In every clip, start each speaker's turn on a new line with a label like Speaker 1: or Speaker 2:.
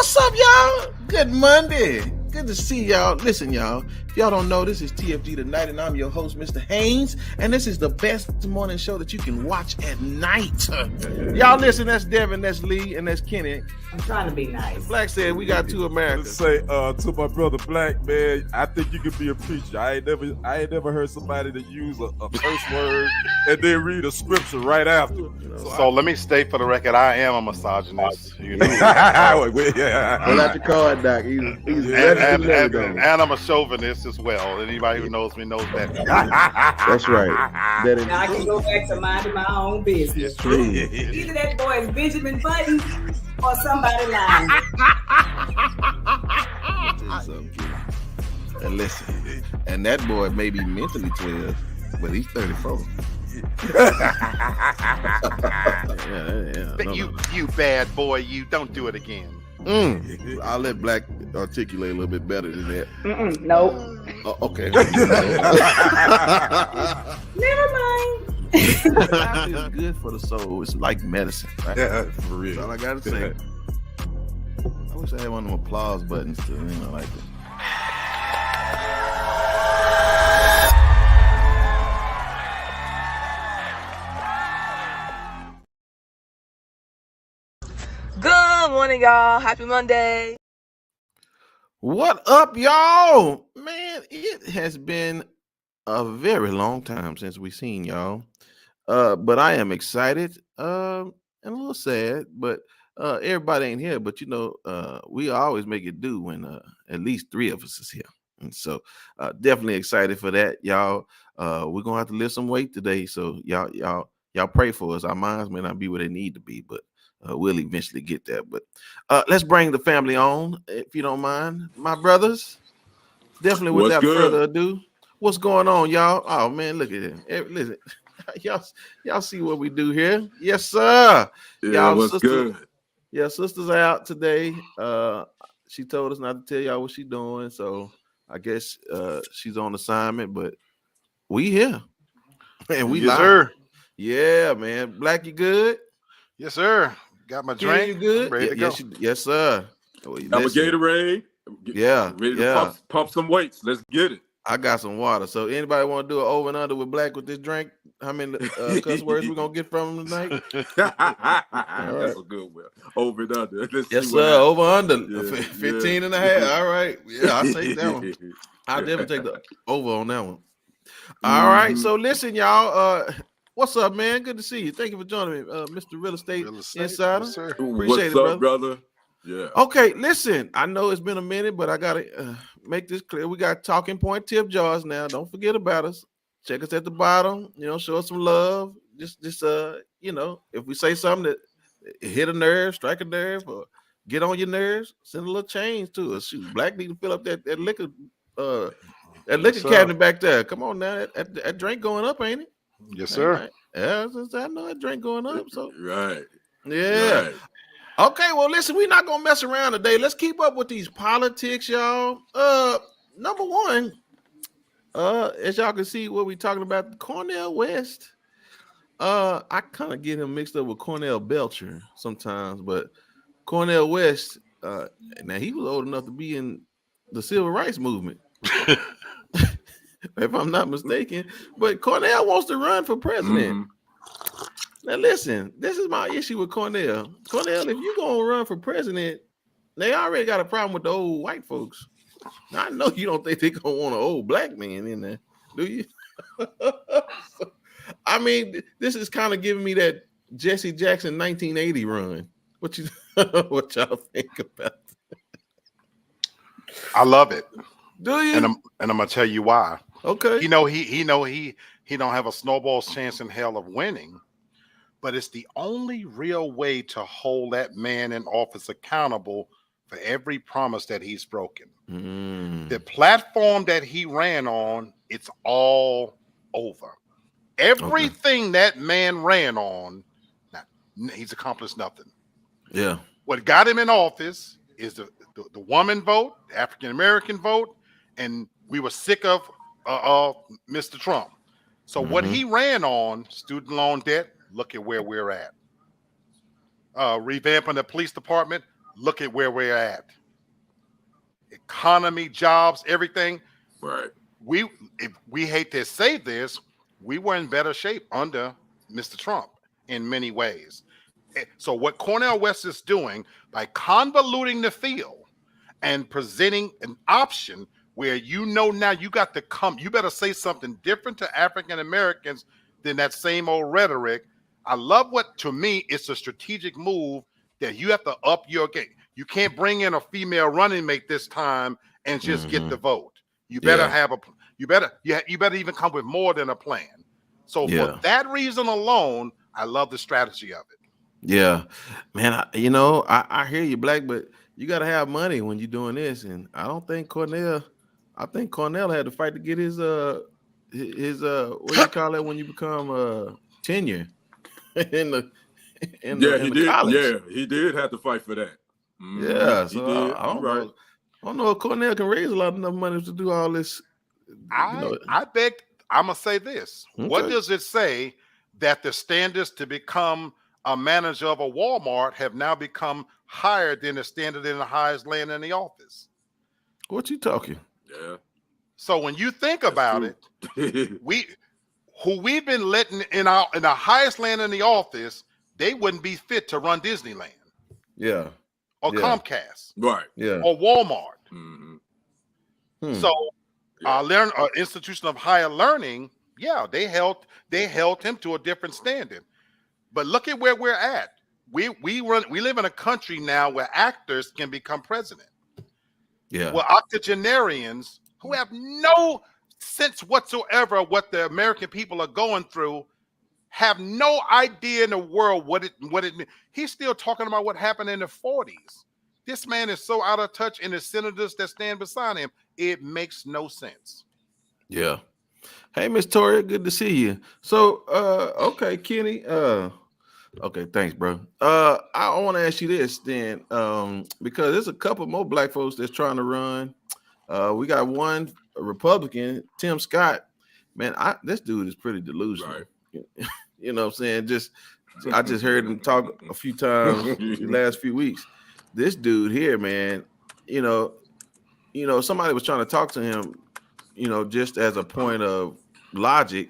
Speaker 1: What's up, y'all? Good Monday. Good to see y'all. Listen, y'all. If y'all don't know, this is TFG Tonight, and I'm your host, Mr. Haynes. And this is the best morning show that you can watch at night. Y'all listen, that's Devin, that's Lee, and that's Kenny.
Speaker 2: I'm trying to be nice.
Speaker 1: Black said we got two Americans.
Speaker 3: Say to my brother Black, man, I think you could be a preacher. I ain't never heard somebody that use a curse word and then read a scripture right after.
Speaker 4: So let me state for the record, I am a misogynist. You know,
Speaker 5: Pull out your card, Doc. He's
Speaker 4: and I'm a chauvinist as well. Anybody who knows me knows that.
Speaker 5: That's right.
Speaker 2: Now I can go back to minding my own business. Either that boy is Benjamin Button or somebody lying.
Speaker 1: And listen, and that boy may be mentally 12, but he's 34.
Speaker 4: You bad boy, you don't do it again.
Speaker 1: I'll let Black articulate a little bit better than that.
Speaker 2: Nope.
Speaker 1: Okay.
Speaker 2: Never mind.
Speaker 1: It's good for the soul. It's like medicine, right?
Speaker 3: Yeah, for real.
Speaker 1: That's all I gotta say. I wish I had one of them applause buttons to, like it.
Speaker 6: Good morning, y'all. Happy Monday.
Speaker 1: What up, y'all? Man, it has been a very long time since we seen y'all. But I am excited and a little sad, but everybody ain't here. But we always make it do when at least three of us is here. And so definitely excited for that, y'all. We're gonna have to lift some weight today. So y'all pray for us. Our minds may not be where they need to be, but we'll eventually get there. But let's bring the family on, if you don't mind. My brothers, definitely without further ado, what's going on, y'all? Oh, man, look at it. Listen, y'all see what we do here? Yes, sir.
Speaker 3: Yeah,
Speaker 1: y'all,
Speaker 3: what's good?
Speaker 1: Yeah, sister's out today. She told us not to tell y'all what she's doing, so I guess she's on assignment, but we here. And we live.
Speaker 4: Sir.
Speaker 1: Yeah, man. Black, you good?
Speaker 4: Yes, sir. Got my drink.
Speaker 1: You good?
Speaker 4: Ready to go.
Speaker 1: Yes, sir. Well,
Speaker 3: I'm a Gatorade. Ready to pump some weights. Let's get it.
Speaker 1: I got some water. So anybody want to do an over and under with Black with this drink? How many cuss words we gonna get from him tonight?
Speaker 3: That's a good one. Over and under.
Speaker 1: Yes, sir. Over under 15 and a half. All right. Yeah, I'll take that one. I'll definitely take the over on that one. All right. So listen, y'all. What's up, man? Good to see you. Thank you for joining me, Mr. Real Estate Insider.
Speaker 4: Yes,
Speaker 1: Appreciate
Speaker 3: What's
Speaker 1: it,
Speaker 3: up, brother? Yeah.
Speaker 1: Okay, listen. I know it's been a minute, but I gotta make this clear. We got talking point tip jars now. Don't forget about us. Check us at the bottom. Show us some love. Just if we say something that hit a nerve, strike a nerve, or get on your nerves, send a little change to us. Shoot, Black need to fill up that liquor cabinet back there. Come on now, that drink going up, ain't it?
Speaker 4: Yes, sir.
Speaker 1: Right. Yeah, I know that drink going up. So
Speaker 3: right.
Speaker 1: Yeah.
Speaker 3: Right.
Speaker 1: Okay, well, listen, we're not gonna mess around today. Let's keep up with these politics, y'all. Number one, as y'all can see, what we're talking about, Cornel West. I kind of get him mixed up with Cornell Belcher sometimes, but Cornel West, now he was old enough to be in the civil rights movement. If I'm not mistaken, but Cornel wants to run for president. Now, listen, this is my issue with Cornel. Cornel, if you're going to run for president, they already got a problem with the old white folks. Now, I know you don't think they're going to want an old black man in there, do you? I mean, this is kind of giving me that Jesse Jackson 1980 run. What y'all think about that?
Speaker 4: I love it.
Speaker 1: Do you?
Speaker 4: And I'm gonna tell you why.
Speaker 1: Okay.
Speaker 4: He don't have a snowball's chance in hell of winning, but it's the only real way to hold that man in office accountable for every promise that he's broken. The platform that he ran on, it's all over. Everything that man ran on, he's accomplished nothing.
Speaker 1: Yeah.
Speaker 4: What got him in office is the woman vote, the African American vote, and we were sick of Mr. Trump. So what he ran on, student loan debt, look at where we're at. Revamping the police department, look at where we're at. Economy, jobs, everything.
Speaker 3: Right.
Speaker 4: If we hate to say this, we were in better shape under Mr. Trump in many ways. So what Cornel West is doing by convoluting the field and presenting an option where now you got to come, you better say something different to African Americans than that same old rhetoric. I love what, to me, it's a strategic move that you have to up your game. You can't bring in a female running mate this time and just get the vote. You better have you better even come with more than a plan. So for that reason alone, I love the strategy of it.
Speaker 1: Yeah, man. I hear you, Black, but you got to have money when you're doing this, and I don't think Cornel. I think Cornel had to fight to get his what do you call it when you become tenure in the college.
Speaker 3: Yeah, he did have to fight for that.
Speaker 1: Yeah, so I don't know. I don't know if Cornel can raise enough money to do all this.
Speaker 4: I beg. I'm gonna say this. Okay. What does it say that the standards to become a manager of a Walmart have now become higher than the standard in the highest land in the office?
Speaker 1: What you talking?
Speaker 3: Yeah.
Speaker 4: So when you think about it, we've been letting in the highest land in the office, they wouldn't be fit to run Disneyland.
Speaker 1: Yeah.
Speaker 4: Or Comcast.
Speaker 3: Right.
Speaker 1: Yeah.
Speaker 4: Or Walmart. So institution of higher learning, they held him to a different standard. But look at where we're at. We live in a country now where actors can become president.
Speaker 1: Yeah.
Speaker 4: Well, octogenarians who have no sense whatsoever of what the American people are going through have no idea in the world what it means. He's still talking about what happened in the 40s. This man is so out of touch, and the senators that stand beside him, it makes no sense.
Speaker 1: Yeah. Hey, Miss Toria, good to see you. So, okay, Kenny. Okay, thanks, bro. I want to ask you this then, because there's a couple more black folks that's trying to run. We got one Republican, Tim Scott. Man, this dude is pretty delusional.
Speaker 3: Right.
Speaker 1: You know what I'm saying? I just heard him talk a few times the last few weeks. This dude here, man, somebody was trying to talk to him, just as a point of logic,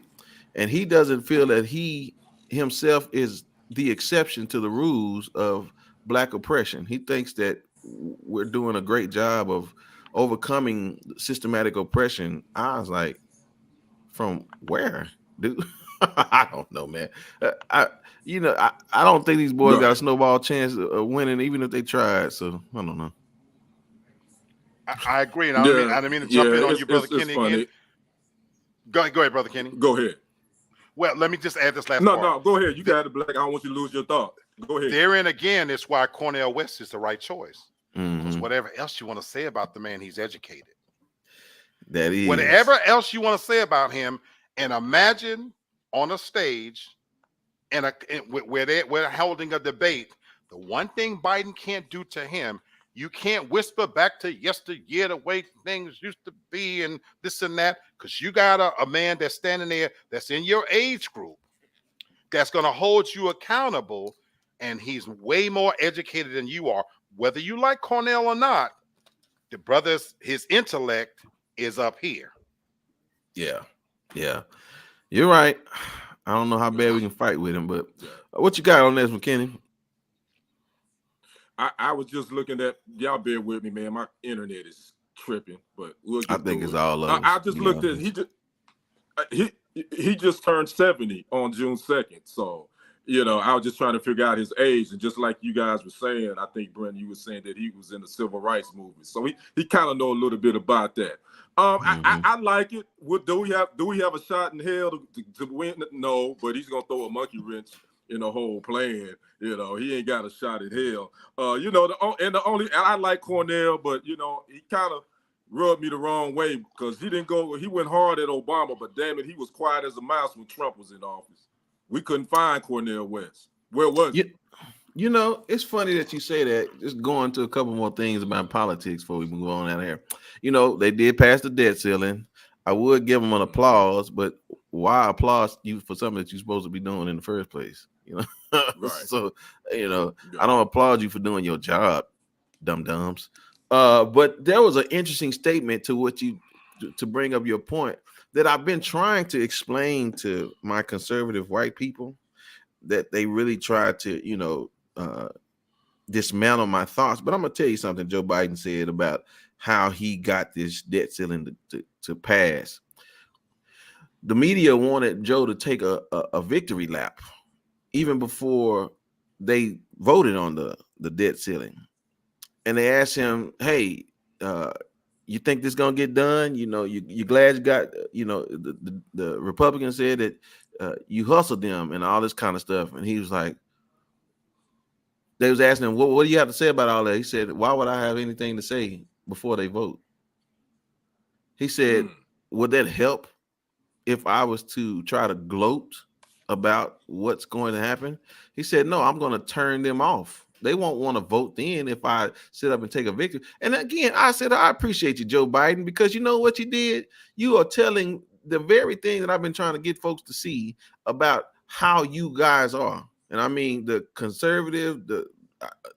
Speaker 1: and he doesn't feel that he himself is the exception to the rules of black oppression. He thinks that we're doing a great job of overcoming systematic oppression. I was like, from where, dude? I don't know, man. I don't think these boys got a snowball chance of winning, even if they tried. So I don't know.
Speaker 4: I agree. And I didn't mean to jump in on you, Brother Kenny. Again. Go ahead, Brother Kenny.
Speaker 3: Go ahead.
Speaker 4: Well, let me just add this last part.
Speaker 3: No, go ahead. You got it, Black. I don't want you to lose your thought. Go ahead.
Speaker 4: Therein again is why Cornel West is the right choice.
Speaker 1: Mm-hmm.
Speaker 4: Whatever else you want to say about the man, he's educated.
Speaker 1: That is.
Speaker 4: Whatever else you want to say about him, and imagine on a stage where they're holding a debate, the one thing Biden can't do to him, you can't whisper back to yesteryear the way things used to be and this and that, because you got a man that's standing there that's in your age group that's going to hold you accountable, and he's way more educated than you are. Whether you like Cornel or not, the brother's, his intellect is up here.
Speaker 1: Yeah. You're right. I don't know how bad we can fight with him, but what you got on this one, Kenny?
Speaker 3: I was just looking at, y'all bear with me, man. My internet is tripping, but
Speaker 1: I think it's all of
Speaker 3: I just looked at he just turned 70 on June 2nd. So, I was just trying to figure out his age. And just like you guys were saying, I think, Brent, you were saying that he was in the civil rights movement. So he kind of know a little bit about that. I like it. Do we have a shot in hell to win? No, but he's gonna throw a monkey wrench in the whole plan. He ain't got a shot in hell. I like Cornel, but he kind of rubbed me the wrong way because he went hard at Obama, but damn it, he was quiet as a mouse when Trump was in office. We couldn't find Cornel West. Where was he?
Speaker 1: It's funny that you say that. Just going to a couple more things about politics before we move on out of here. They did pass the debt ceiling. I would give them an applause, but why applaud you for something that you're supposed to be doing in the first place?
Speaker 3: Right.
Speaker 1: So, I don't applaud you for doing your job. dum-dums. But there was an interesting statement to what you to bring up your point that I've been trying to explain to my conservative white people that they really try to, dismantle my thoughts. But I'm gonna tell you something Joe Biden said about how he got this debt ceiling to pass. The media wanted Joe to take a victory lap even before they voted on the debt ceiling. And they asked him, hey, you think this gonna get done? You glad you got, the Republicans said that you hustled them and all this kind of stuff. And he was like, they was asking him, what do you have to say about all that? He said, why would I have anything to say before they vote? He said, would that help if I was to try to gloat about what's going to happen? He said, no, I'm going to turn them off. They won't want to vote then if I sit up and take a victory. And again, I said, I appreciate you, Joe Biden, because you know what you did? You are telling the very thing that I've been trying to get folks to see about how you guys are. And I mean, the conservative, the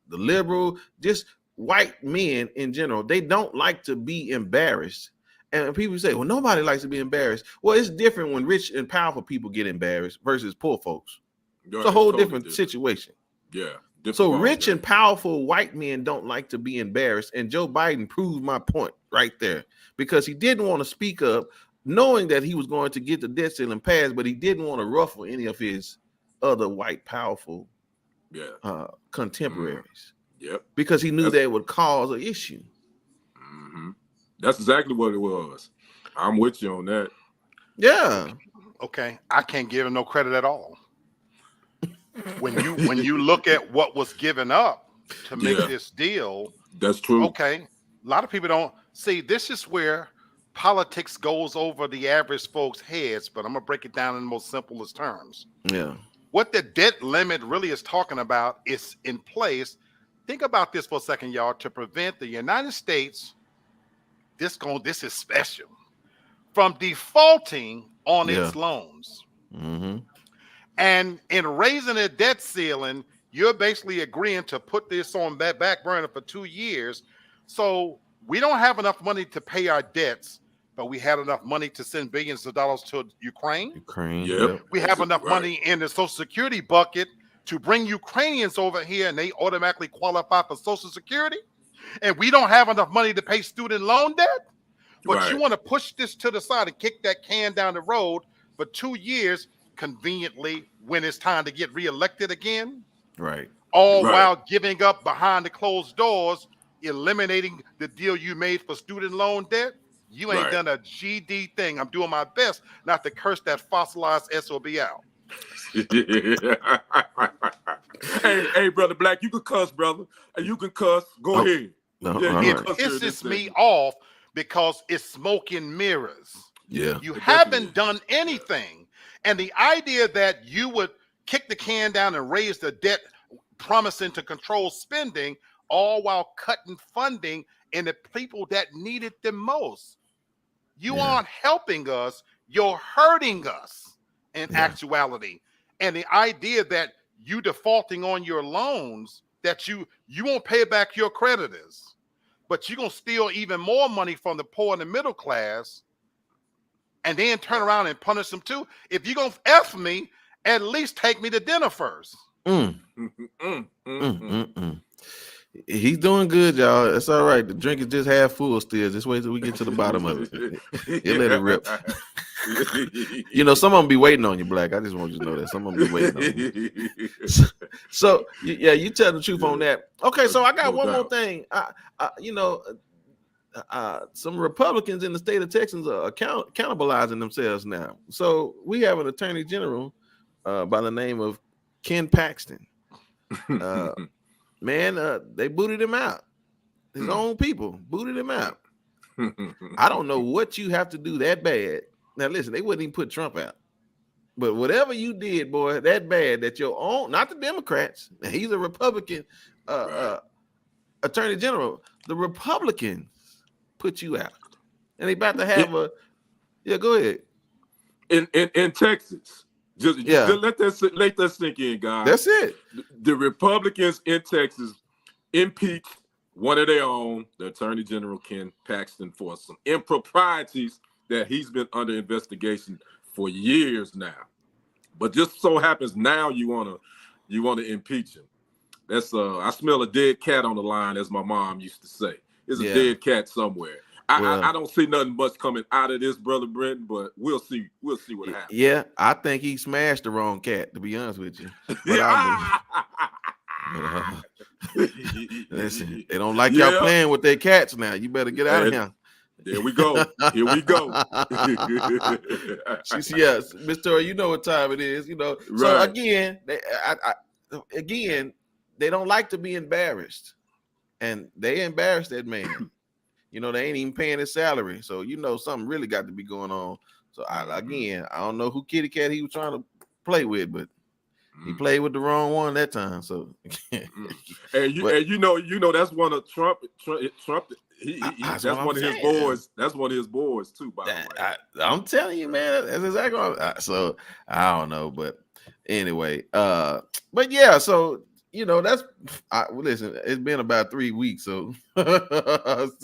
Speaker 1: liberal, just white men in general, they don't like to be embarrassed. And people say, well, nobody likes to be embarrassed. Well, it's different when rich and powerful people get embarrassed versus poor folks. It's a whole different situation.
Speaker 3: Yeah.
Speaker 1: So rich and powerful white men don't like to be embarrassed. And Joe Biden proved my point right there, because he didn't want to speak up knowing that he was going to get the debt ceiling passed, but he didn't want to ruffle any of his other white powerful contemporaries.
Speaker 3: Yep.
Speaker 1: Because he knew that would cause an issue.
Speaker 3: Mm-hmm. That's exactly what it was. I'm with you on that.
Speaker 1: Yeah.
Speaker 4: Okay. I can't give him no credit at all. When you look at what was given up to make this deal,
Speaker 3: that's true.
Speaker 4: Okay. A lot of people don't see, this is where politics goes over the average folks' heads, but I'm gonna break it down in the most simplest terms.
Speaker 1: Yeah. What
Speaker 4: the debt limit really is talking about is in place. Think about this for a second, y'all, to prevent the United States, this is special, from defaulting on its loans.
Speaker 1: Mm-hmm.
Speaker 4: And in raising the debt ceiling, you're basically agreeing to put this on that back burner for 2 years. So we don't have enough money to pay our debts, but we had enough money to send billions of dollars to Ukraine.
Speaker 3: Yep.
Speaker 4: We have enough money in the Social Security bucket to bring Ukrainians over here, and they automatically qualify for Social Security. And we don't have enough money to pay student loan debt. But you want to push this to the side and kick that can down the road for 2 years, conveniently, when it's time to get reelected again.
Speaker 1: Right.
Speaker 4: All while giving up behind the closed doors, eliminating the deal you made for student loan debt. You ain't done a GD thing. I'm doing my best not to curse that fossilized SOB out.
Speaker 3: hey, brother Black, you can cuss, brother. You can cuss. Go ahead.
Speaker 1: No,
Speaker 4: it pisses me off because it's smoke and mirrors.
Speaker 1: Yeah.
Speaker 4: You haven't done anything. And the idea that you would kick the can down and raise the debt, promising to control spending, all while cutting funding in the people that need it the most. You aren't helping us. You're hurting us in actuality. And the idea that you defaulting on your loans, that you won't pay back your creditors, but you're going to steal even more money from the poor and the middle class, and then turn around and punish them too. If you're going to F me, at least take me to dinner first.
Speaker 1: He's doing good, y'all. It's all right. The drink is just half full still. Just wait till we get to the bottom of it. He'll let it rip. Some of them be waiting on you, Black. I just want you to know that. Some of them be waiting on you. So you tell the truth on that. Okay, so I got one more thing. Some Republicans in the state of Texas are cannibalizing themselves now. So we have an attorney general by the name of Ken Paxton. They booted him out. His own people booted him out. I don't know what you have to do that bad. Now listen, they wouldn't even put Trump out. But whatever you did, boy, that bad that your own, not the Democrats, he's a Republican attorney general. The Republicans put you out. And they about to have go ahead.
Speaker 3: In Texas. Just let that sink in, guys.
Speaker 1: That's it.
Speaker 3: The Republicans in Texas impeached one of their own, the Attorney General Ken Paxton, for some improprieties that he's been under investigation for years now. But just so happens now you wanna impeach him. That's I smell a dead cat on the line, as my mom used to say. There's a dead cat somewhere. I don't see nothing much coming out of this, Brother Brent, but we'll see what happens.
Speaker 1: Yeah, I think he smashed the wrong cat, to be honest with you. But listen, they don't like y'all playing with their cats now. You better get out of here.
Speaker 3: There we go. Here we go.
Speaker 1: Yes, Miss Tori, you know what time it is. You know. Right. So again, they don't like to be embarrassed, and they embarrassed that man. You know, they ain't even paying his salary, so you know something really got to be going on. So I don't know who kitty cat he was trying to play with, but he played with the wrong one that time. So,
Speaker 3: and you know that's one of Trump. That's one of his boys. That's one of his boys too. By the way,
Speaker 1: I'm telling you, man, that's exactly what so I don't know, but anyway, but yeah, so you know listen, it's been about 3 weeks, so since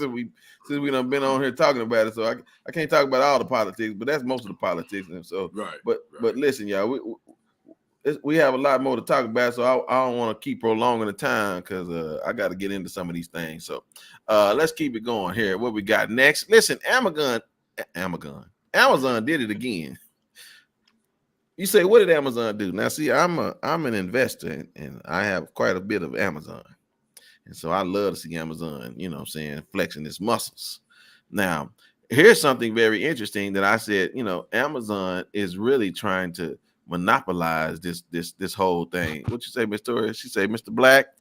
Speaker 1: we done been on here talking about it, so I can't talk about all the politics, but that's most of the politics, and so
Speaker 3: right.
Speaker 1: But listen, y'all, we have a lot more to talk about, so I don't want to keep prolonging the time because I got to get into some of these things. So let's keep it going here. What we got next? Listen, Amazon did it again. You say, what did Amazon do? Now, see, I'm an investor and I have quite a bit of Amazon, and so I love to see Amazon, you know what I'm saying, flexing its muscles. Now, here's something very interesting that I said. You know, Amazon is really trying to monopolize this whole thing. What you say, Miss Tori? She say, Mr. Black.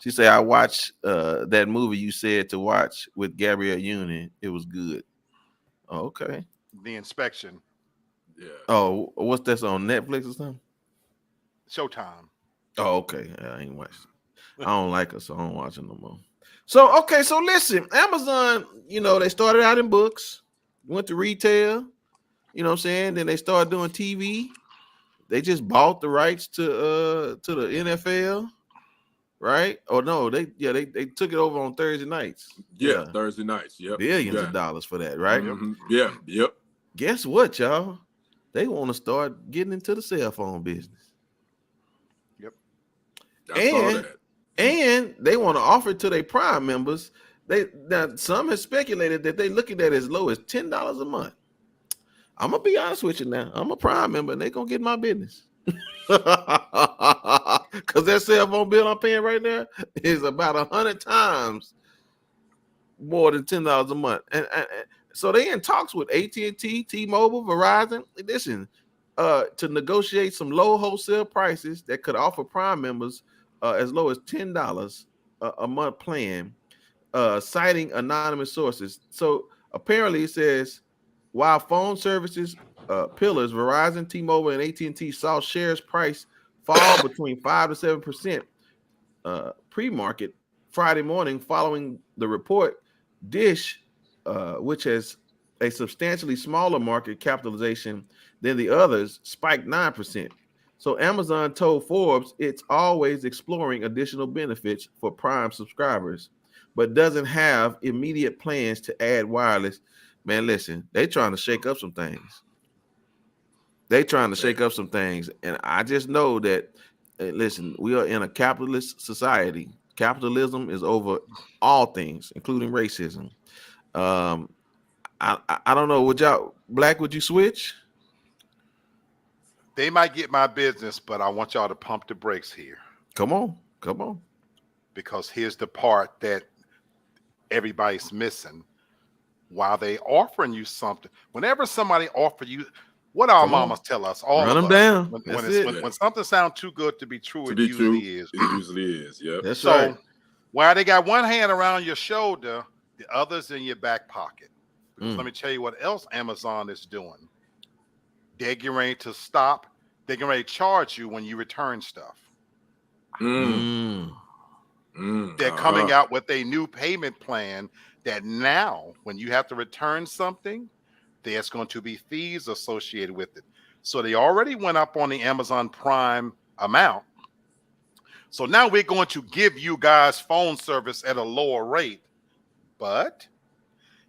Speaker 1: She say, I watched that movie you said to watch with Gabrielle Union. It was good. Oh, okay.
Speaker 4: The Inspection.
Speaker 3: Yeah.
Speaker 1: Oh, what's that on Netflix or something?
Speaker 4: Showtime.
Speaker 1: Oh, okay. I ain't watched it. I don't like her, so I don't watch it no more. So, okay, so listen, Amazon, you know, they started out in books, went to retail, you know what I'm saying? Then they started doing TV. They just bought the rights to the NFL, right? Oh no, they took it over on Thursday nights.
Speaker 3: Yeah. Thursday nights. Yep.
Speaker 1: Billions of dollars for that, right?
Speaker 3: Mm-hmm. Yeah. Yep.
Speaker 1: Guess what, y'all? They want to start getting into the cell phone business.
Speaker 4: Yep.
Speaker 3: I saw that.
Speaker 1: And they want to offer it to their Prime members. Now some have speculated that they're looking at as low as $10 a month. I'm gonna be honest with you now. I'm a Prime member, and they're gonna get my business. Because that cell phone bill I'm paying right now is about 100 times more than $10 a month. And so they in talks with AT&T, T-Mobile, Verizon. Listen, to negotiate some low wholesale prices that could offer Prime members as low as $10 a month plan, citing anonymous sources. So apparently it says, while phone services pillars, Verizon, T-Mobile, and AT&T saw shares price fall between 5 to 7% pre-market Friday morning following the report, Dish, which has a substantially smaller market capitalization than the others, spiked 9%. So Amazon told Forbes it's always exploring additional benefits for Prime subscribers, but doesn't have immediate plans to add wireless. Man, listen, they trying to shake up some things. And I just know that, listen, we are in a capitalist society. Capitalism is over all things, including racism. I don't know. Would y'all, Black, would you switch?
Speaker 4: They might get my business, but I want y'all to pump the brakes here.
Speaker 1: Come on.
Speaker 4: Because here's the part that everybody's missing. While they offering you something, whenever somebody offer you, what our mamas tell us, all
Speaker 1: run
Speaker 4: of
Speaker 1: them
Speaker 4: us,
Speaker 1: down.
Speaker 4: When something sounds too good to be true, it usually is.
Speaker 3: It usually is. Yeah.
Speaker 1: That's
Speaker 4: so
Speaker 1: right.
Speaker 4: while they got one hand around your shoulder, the other's in your back pocket. Because let me tell you what else Amazon is doing. They're getting ready to stop. They're getting ready to charge you when you return stuff. They're coming out with a new payment plan that now, when you have to return something, there's going to be fees associated with it. So they already went up on the Amazon Prime amount, So now we're going to give you guys phone service at a lower rate. But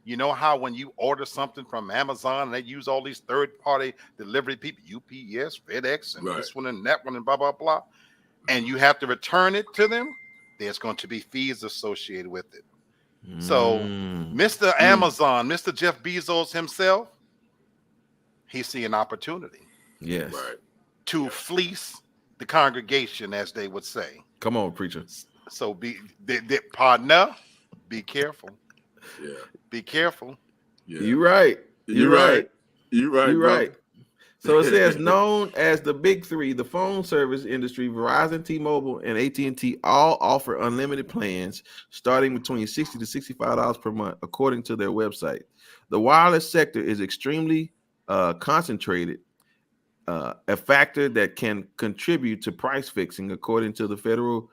Speaker 4: you know how when you order something from Amazon and they use all these third-party delivery people, UPS, FedEx, and this one and that one and blah, blah, blah, and you have to return it to them, there's going to be fees associated with it. So Mr. Amazon, Mr. Jeff Bezos himself, he's seeing an opportunity.
Speaker 1: Yes.
Speaker 4: To fleece the congregation, as they would say.
Speaker 1: Come on, preacher.
Speaker 4: So partner, be careful.
Speaker 3: Yeah.
Speaker 4: Be careful.
Speaker 3: Yeah.
Speaker 1: You're right.
Speaker 3: You're right. You're right.
Speaker 1: You're right. So it says, known as the Big Three, the phone service industry, Verizon, T-Mobile, and AT&T all offer unlimited plans starting between $60 to $65 per month, according to their website. The wireless sector is extremely concentrated, a factor that can contribute to price fixing, according to the Federal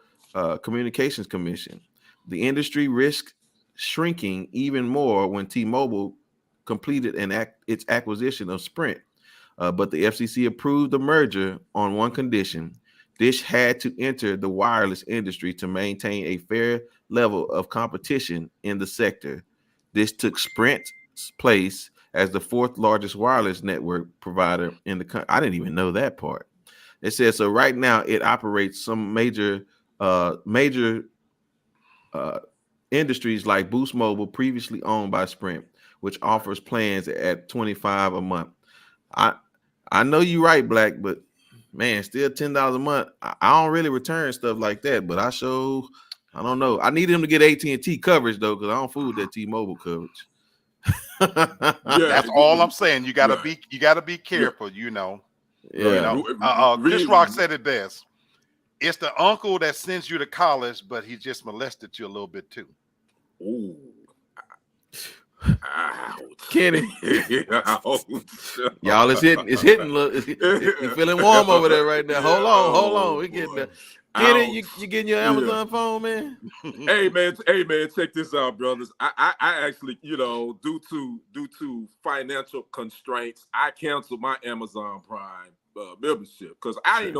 Speaker 1: Communications Commission. The industry risks shrinking even more when T-Mobile completed its acquisition of Sprint. But the FCC approved the merger on one condition. Dish had to enter the wireless industry to maintain a fair level of competition in the sector. This took Sprint's place as the fourth largest wireless network provider in the country. I didn't even know that part. It says, so right now it operates some major industries like Boost Mobile, previously owned by Sprint, which offers plans at $25 a month. I know you're right, Black, but man, still $10 a month. I don't really return stuff like that, but I don't know. I need him to get AT&T coverage though, because I don't fool with that T-Mobile coverage.
Speaker 4: That's all I'm saying. You gotta be careful, you know. Chris Rock said it best. It's the uncle that sends you to college, but he just molested you a little bit too.
Speaker 3: Ooh.
Speaker 1: Kenny, y'all, it's hitting. Look, you're feeling warm over there right now. Hold on. We getting there. Kenny, you getting your Amazon phone, man?
Speaker 3: Hey man, check this out, brothers. I actually, due to financial constraints, I canceled my Amazon Prime membership because I'm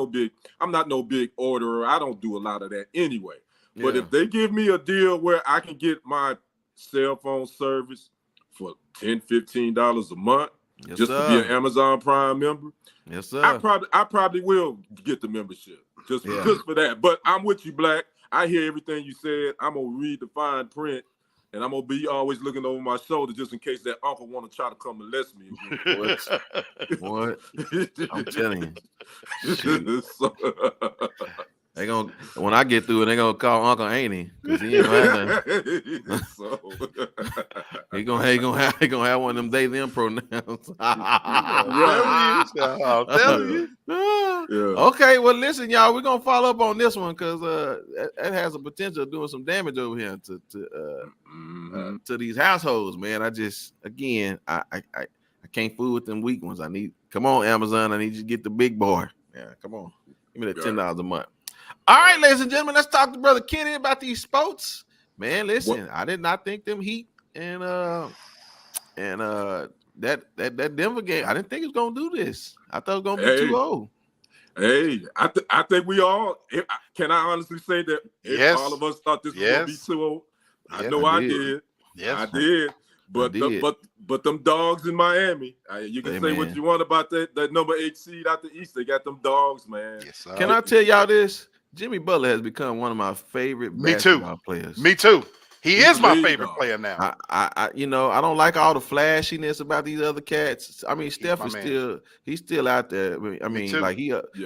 Speaker 3: not no big orderer. I don't do a lot of that anyway. But if they give me a deal where I can get my cell phone service for $10, $15 a month, to be an Amazon Prime member,
Speaker 1: yes, sir.
Speaker 3: I probably will get the membership just for that. But I'm with you, Black. I hear everything you said. I'm gonna read the fine print, and I'm gonna be always looking over my shoulder just in case that uncle want to try to come molest me again.
Speaker 1: What? I'm telling you. They gonna, when I get through it, they gonna call Uncle Annie because he ain't gonna have nothing. he gonna have one of them they them pronouns.
Speaker 4: I'm telling you.
Speaker 1: Okay, well, listen, y'all, we're gonna follow up on this one because that has a potential of doing some damage over here to these households, man. I can't fool with them weak ones. Come on, Amazon, I need you to get the big boy. Yeah, come on, give me that $10 a month. All right, ladies and gentlemen, let's talk to Brother Kenny about these sports. Man, listen, I did not think them Heat and that Denver game, I didn't think it was gonna do this. I thought it was gonna be 2-0.
Speaker 3: Hey, I think we all can I honestly say that all of us thought this was gonna be 2-0. I know I did. Yes, I did. But them dogs in Miami, you can say what you want about that number 8 seed out the East. They got them dogs, man.
Speaker 4: Yes, sir.
Speaker 1: Can I tell y'all this? Jimmy Butler has become one of my favorite basketball players.
Speaker 4: Me too. He's my favorite player now.
Speaker 1: I I don't like all the flashiness about these other cats. I mean, Steph is he's still out there. I mean, like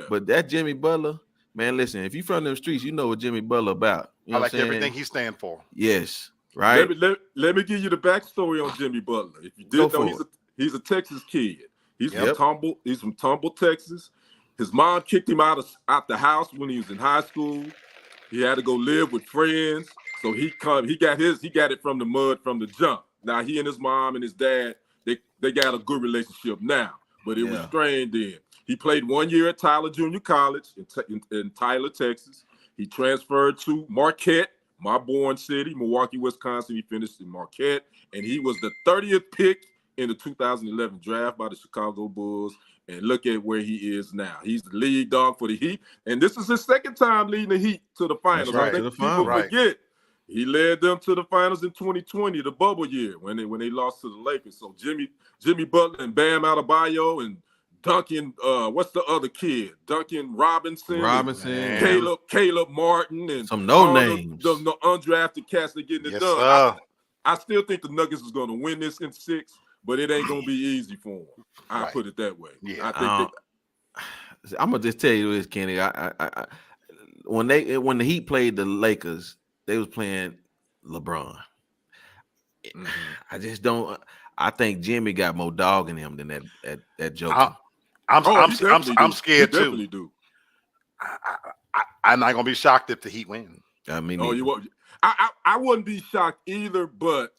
Speaker 1: but that Jimmy Butler, man, listen, if you from them streets, you know what Jimmy Butler about. You know
Speaker 4: I like everything he stands for.
Speaker 1: Yes, right.
Speaker 3: Let me give you the backstory on Jimmy Butler. If you didn't know, he's a Texas kid. He's from Tumble, Texas. His mom kicked him out the house when he was in high school. He had to go live with friends. So he got it from the mud from the jump. Now he and his mom and his dad, they got a good relationship now, but it was strained then. He played 1 year at Tyler Junior College in Tyler, Texas. He transferred to Marquette, my born city, Milwaukee, Wisconsin. He finished in Marquette, and he was the 30th pick in the 2011 draft by the Chicago Bulls. And look at where he is now. He's the lead dog for the Heat. And this is his second time leading the Heat to the finals.
Speaker 4: right.
Speaker 3: I think
Speaker 1: To the
Speaker 3: people
Speaker 1: finals.
Speaker 3: forget. He led them to the finals in 2020, the bubble year, when they lost to the Lakers. So Jimmy Butler and Bam Adebayo and Duncan, what's the other kid? Duncan Robinson.
Speaker 1: Robinson.
Speaker 3: Caleb Martin and
Speaker 1: Some no names.
Speaker 3: The undrafted cats that getting it done.
Speaker 4: Sir.
Speaker 3: I still think the Nuggets is going to win this in 6, but it ain't going to be easy for them. I
Speaker 4: Right.
Speaker 3: put it that way.
Speaker 4: Yeah.
Speaker 3: I think
Speaker 1: I'm gonna just tell you this, Kenny. I when the Heat played the Lakers, they was playing LeBron. I just don't. I think Jimmy got more dog in him than that Joker.
Speaker 4: I'm scared
Speaker 3: he
Speaker 4: too.
Speaker 3: definitely do.
Speaker 4: I'm not gonna be shocked if the Heat win.
Speaker 1: I mean,
Speaker 3: you won't. I wouldn't be shocked either, but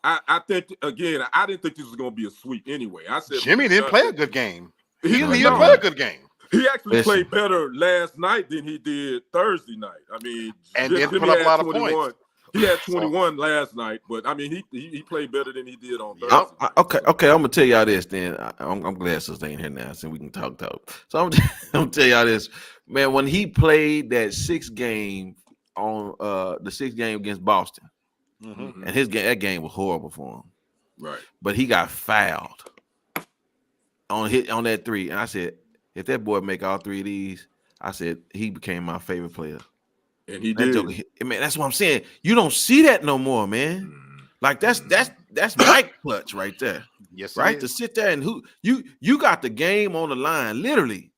Speaker 3: I think again, I didn't think this was going to be a sweep anyway. I said
Speaker 4: Jimmy didn't play a good game. He didn't
Speaker 3: no.
Speaker 4: play a good game.
Speaker 3: He actually played better last night than he did Thursday night. I mean,
Speaker 4: And
Speaker 3: Jimmy
Speaker 4: didn't put up a lot of
Speaker 3: 21.
Speaker 4: points.
Speaker 3: He had 21 last night, but I mean, he played better than he did on Thursday.
Speaker 1: Okay. I'm gonna tell y'all this. Then I'm glad Sister ain't here now, so we can talk. So I'm gonna tell y'all this, man. When he played that 6th game on the 6th game against Boston, and that game was horrible for him.
Speaker 3: Right.
Speaker 1: But he got fouled on that 3, and I said, if that boy make all 3 of these, I said he became my favorite player.
Speaker 3: And he did.
Speaker 1: Man, that's what I'm saying. You don't see that no more, man. Like that's Mike clutch right there.
Speaker 4: Yes,
Speaker 1: right. To sit there and you got the game on the line, literally.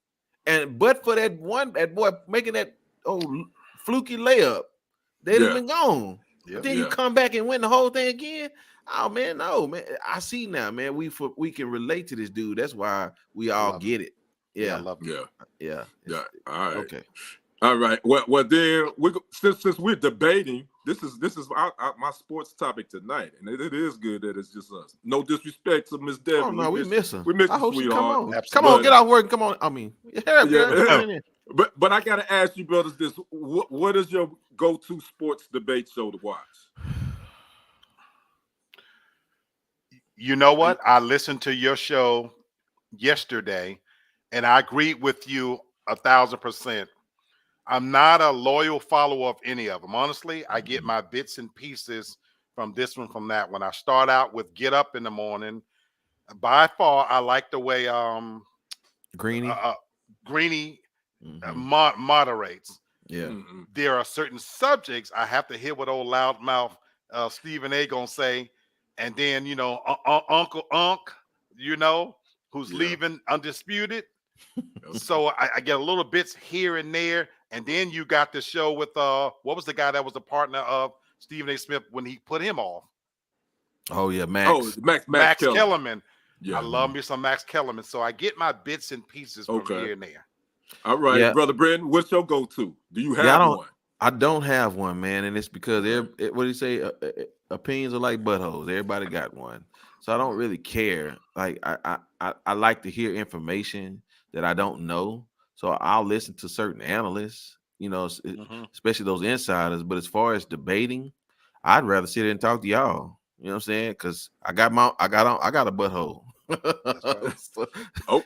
Speaker 1: But for that boy making that fluky layup, they'd have been gone.
Speaker 4: Yep.
Speaker 1: Then you come back and win the whole thing again. Oh man, no, man. I see now, man. We can relate to this dude. That's why we all get it. Yeah,
Speaker 4: I love it.
Speaker 3: Yeah. All right.
Speaker 1: Okay.
Speaker 3: All right. Well, then since we're debating, this is my sports topic tonight, and it is good that it's just us. No disrespect to Miss Debbie.
Speaker 1: Oh no, we miss her.
Speaker 3: We miss
Speaker 1: I
Speaker 3: her,
Speaker 1: hope she
Speaker 3: sweetheart.
Speaker 1: come on, get out work. Come on. I mean,
Speaker 3: But I gotta ask you, brothers, this: what is your go-to sports debate show to watch?
Speaker 4: You know what? I listened to your show yesterday, and I agree with you 1,000%. I'm not a loyal follower of any of them. Honestly, I get my bits and pieces from this one, from that one. I start out with Get Up in the Morning. By far, I like the way
Speaker 1: Greeny
Speaker 4: moderates.
Speaker 1: Yeah.
Speaker 4: There are certain subjects I have to hear what old loudmouth Stephen A. gonna say, and then Uncle Unc, who's leaving undisputed. So I get a little bits here and there, and then you got the show with what was the guy that was the partner of Stephen A. Smith when he put him off?
Speaker 1: Oh yeah, Max
Speaker 4: Kellerman.
Speaker 3: Yeah.
Speaker 4: I love me some Max Kellerman. So I get my bits and pieces from here and there.
Speaker 3: All right, Brother Brendan, what's your go-to? Do you have one?
Speaker 1: I don't have one, man, and it's because what do you say? Opinions are like buttholes. Everybody got one, so I don't really care. Like I like to hear information that I don't know, so I'll listen to certain analysts, especially those insiders. But as far as debating, I'd rather sit there and talk to y'all. You know what I'm saying? Because I got a butthole.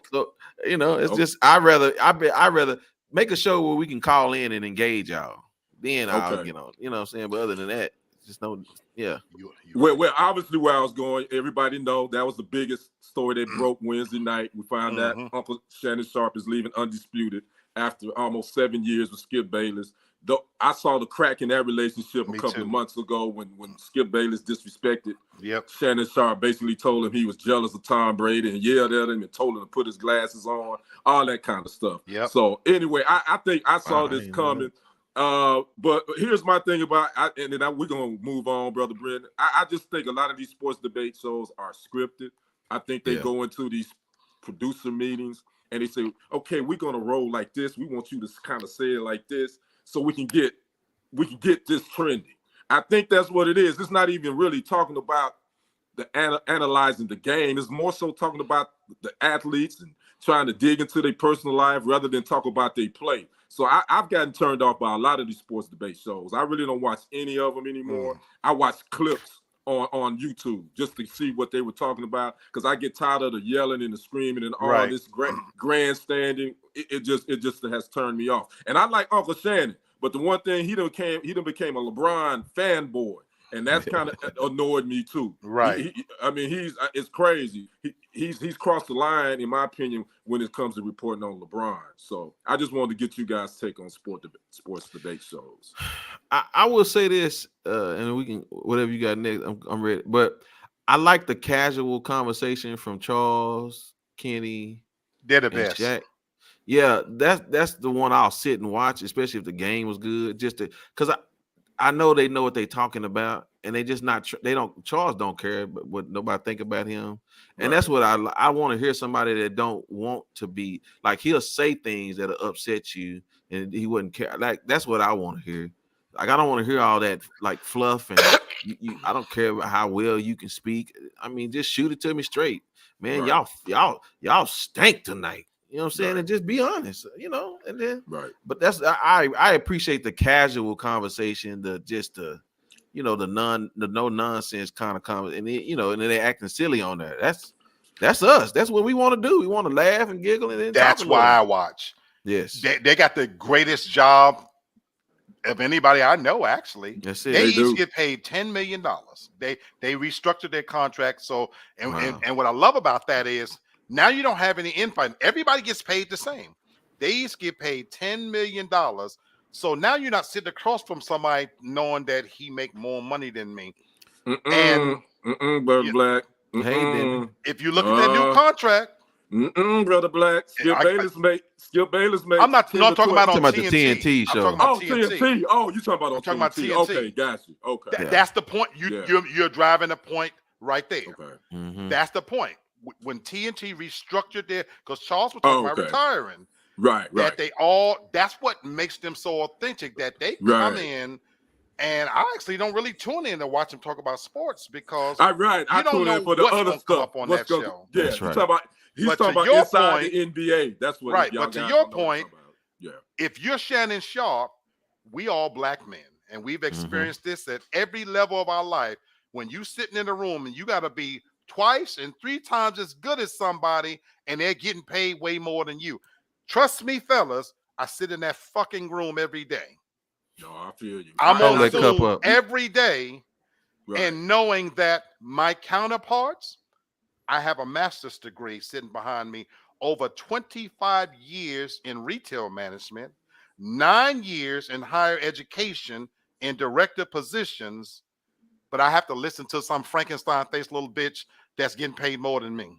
Speaker 1: So it's just I rather make a show where we can call in and engage y'all. Then I'll you know what I'm saying. But other than that, just no. Yeah.
Speaker 3: Well, obviously where I was going, everybody know that was the biggest story that broke Wednesday night. We found that Uncle Shannon Sharp is leaving undisputed after almost 7 years with Skip Bayless. Though I saw the crack in that relationship a couple of months ago when Skip Bayless disrespected. Shannon Sharp basically told him he was jealous of Tom Brady and yelled at him and told him to put his glasses on, all that kind of stuff. So anyway, I think I saw this coming. But here's my thing about and then we're gonna move on, Brother Brendan. I just think a lot of these sports debate shows are scripted. I think they go into these producer meetings and they say, okay, we're gonna roll like this. We want you to kind of say it like this, so we can get this trending. I think that's what it is. It's not even really talking about analyzing the game. It's more so talking about the athletes and trying to dig into their personal life rather than talk about their play. So I've gotten turned off by a lot of these sports debate shows. I really don't watch any of them anymore. I watch clips on YouTube just to see what they were talking about, because I get tired of the yelling and the screaming and all
Speaker 4: Right.
Speaker 3: this grandstanding. It just has turned me off. And I like Uncle Shannon, but the one thing he done became a LeBron fanboy, and that's kind of annoyed me too.
Speaker 4: Right.
Speaker 3: It's crazy. He's crossed the line, in my opinion, when it comes to reporting on LeBron. So I just wanted to get you guys' take on sports debate shows.
Speaker 1: I will say this, and we can whatever you got next. I'm ready, but I like the casual conversation from Charles, Kenny,
Speaker 4: They're the
Speaker 1: and
Speaker 4: best.
Speaker 1: Shaq. Yeah, that's the one I'll sit and watch, especially if the game was good. Just because I know they know what they're talking about, and they just not. They don't. Charles don't care, but what nobody think about him, and that's what I want to hear. Somebody that don't want to be like, he'll say things that'll upset you, and he wouldn't care. Like that's what I want to hear. Like I don't want to hear all that like fluff and I don't care about how well you can speak. I mean, just shoot it to me straight, man. Y'all stink tonight. You know what I'm saying? And just be honest, and then but that's I appreciate the casual conversation, the no nonsense kind of conversation, and then they acting silly on there. That's us. That's what we want to do. We want to laugh and giggle, and then
Speaker 4: that's why I watch.
Speaker 1: Yes,
Speaker 4: they got the greatest job of anybody I know. Actually,
Speaker 1: that's it.
Speaker 4: They each get paid $10 million. They restructured their contract. So and what I love about that is, now you don't have any infight. Everybody gets paid the same. They each get paid $10 million. So now you're not sitting across from somebody knowing that he make more money than me.
Speaker 3: Brother Black.
Speaker 1: Hey, then
Speaker 4: if you look at that new contract,
Speaker 3: Brother Black. Skip Bayless made.
Speaker 4: I'm talking about on
Speaker 1: the TNT show.
Speaker 3: TNT. Oh, you talking about on TNT. Okay, got you. Okay,
Speaker 4: that's the point. You're driving a point right there.
Speaker 3: Okay,
Speaker 4: that's the point. When TNT restructured because Charles was talking about retiring,
Speaker 3: right.
Speaker 4: That's what makes them so authentic, that they come in, and I actually don't really tune in to watch them talk about sports, because
Speaker 3: I
Speaker 4: don't know
Speaker 3: for the
Speaker 4: what's
Speaker 3: other
Speaker 4: going to
Speaker 3: stuff
Speaker 4: come up on that show.
Speaker 3: Yeah,
Speaker 1: that's right.
Speaker 3: He's talking about inside the NBA. That's what.
Speaker 4: Right, but to your point, if you're Shannon Sharp, we all black men, and we've experienced this at every level of our life. When you sitting in a room and you got to be twice and 3 times as good as somebody, and they're getting paid way more than you. Trust me, fellas, I sit in that fucking room every day.
Speaker 3: No, I feel you.
Speaker 4: I'm on Zoom every day, and knowing that my counterparts, I have a master's degree sitting behind me, over 25 years in retail management, 9 years in higher education in director positions, but I have to listen to some Frankenstein-faced little bitch that's getting paid more than me.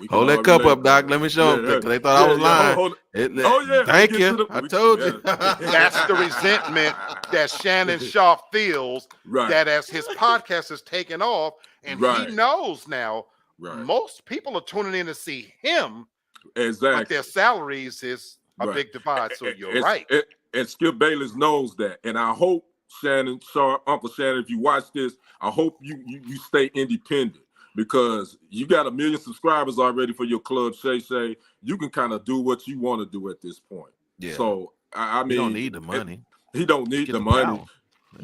Speaker 1: Hold that cup up, Doc. Let me show them, because they thought I was lying. Thank you. I told you.
Speaker 4: That's the resentment that Shannon Sharp feels, that as his podcast is taking off, and he knows now, most people are tuning in to see him, but their salaries is a big divide. So you're right.
Speaker 3: And Skip Bayless knows that. And I hope, Shannon Sharp, Uncle Shannon, if you watch this, I hope you stay independent, because you got 1 million subscribers already for your club, Shay. You can kind of do what you want to do at this point. Yeah. So I mean,
Speaker 1: he don't need the money.
Speaker 3: He don't need the money.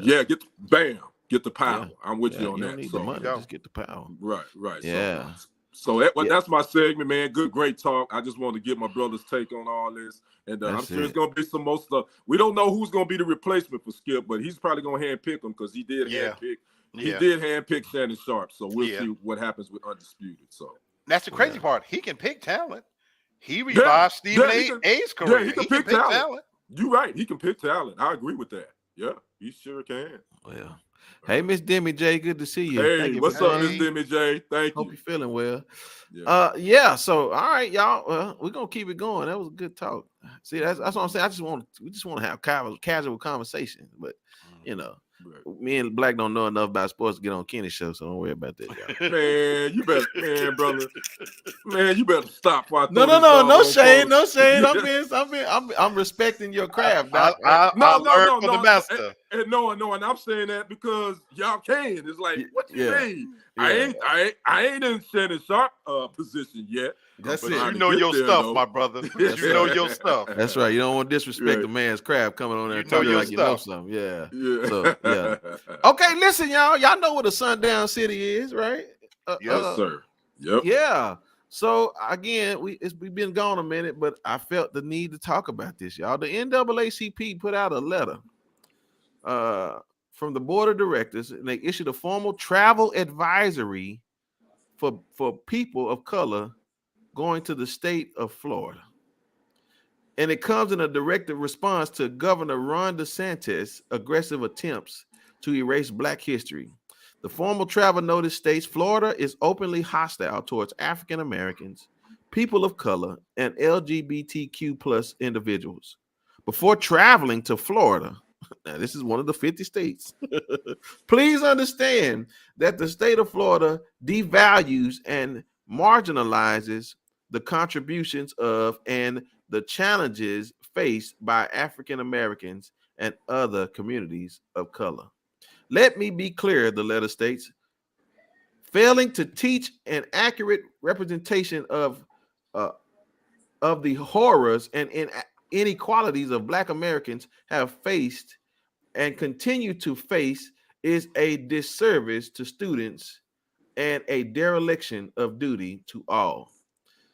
Speaker 3: Get the power. Yeah. I'm with you on that.
Speaker 1: Don't need the money. Just get the power.
Speaker 3: Right.
Speaker 1: Yeah.
Speaker 3: So that's my segment, man. Great talk. I just want to get my brother's take on all this. And I'm sure it's going to be some more stuff. We don't know who's going to be the replacement for Skip, but he's probably going to handpick him, because he did handpick. He did handpick Shannon Sharp. So we'll see what happens with Undisputed. So
Speaker 4: that's the crazy part. He can pick talent. He revived Stephen A's career.
Speaker 3: Yeah, he can pick talent. You're right. He can pick talent. I agree with that. Yeah, he sure can.
Speaker 1: Well, hey, Miss Demi J, good to see you.
Speaker 3: Hey, what's up, Miss Demi J? Thank you.
Speaker 1: Hope you're feeling well. So all right, y'all. We're gonna keep it going. That was a good talk. See, that's what I'm saying. We just want to have casual conversation, but me and Black don't know enough about sports to get on Kenny's show, so don't worry about that, y'all.
Speaker 3: Man, you better, brother. Man, you better stop.
Speaker 1: No shade. I'm respecting your craft.
Speaker 4: No, the master.
Speaker 3: And I'm saying that because y'all can. It's like, what you mean? I ain't in Shannon Sharp position yet.
Speaker 1: That's
Speaker 3: but
Speaker 1: it.
Speaker 4: You know your stuff, my brother. You know your stuff.
Speaker 1: That's right. You don't want to disrespect the man's craft coming on there and talking like you know something. Yeah. So Okay, listen, y'all. Y'all know what a sundown city is, right?
Speaker 3: Yes, sir. Yep.
Speaker 1: Yeah. So again, we've been gone a minute, but I felt the need to talk about this, y'all. The NAACP put out a letter from the board of directors, and they issued a formal travel advisory for people of color going to the state of Florida. And it comes in a direct response to Governor Ron DeSantis' aggressive attempts to erase Black history. The formal travel notice states Florida is openly hostile towards African Americans, people of color, and LGBTQ plus individuals. Before traveling to Florida, now this is one of the 50 states, please understand that the state of Florida devalues and marginalizes the contributions of and the challenges faced by African Americans and other communities of color. Let me be clear, the letter states, failing to teach an accurate representation of the horrors and inequalities of Black Americans have faced and continue to face is a disservice to students and a dereliction of duty to all,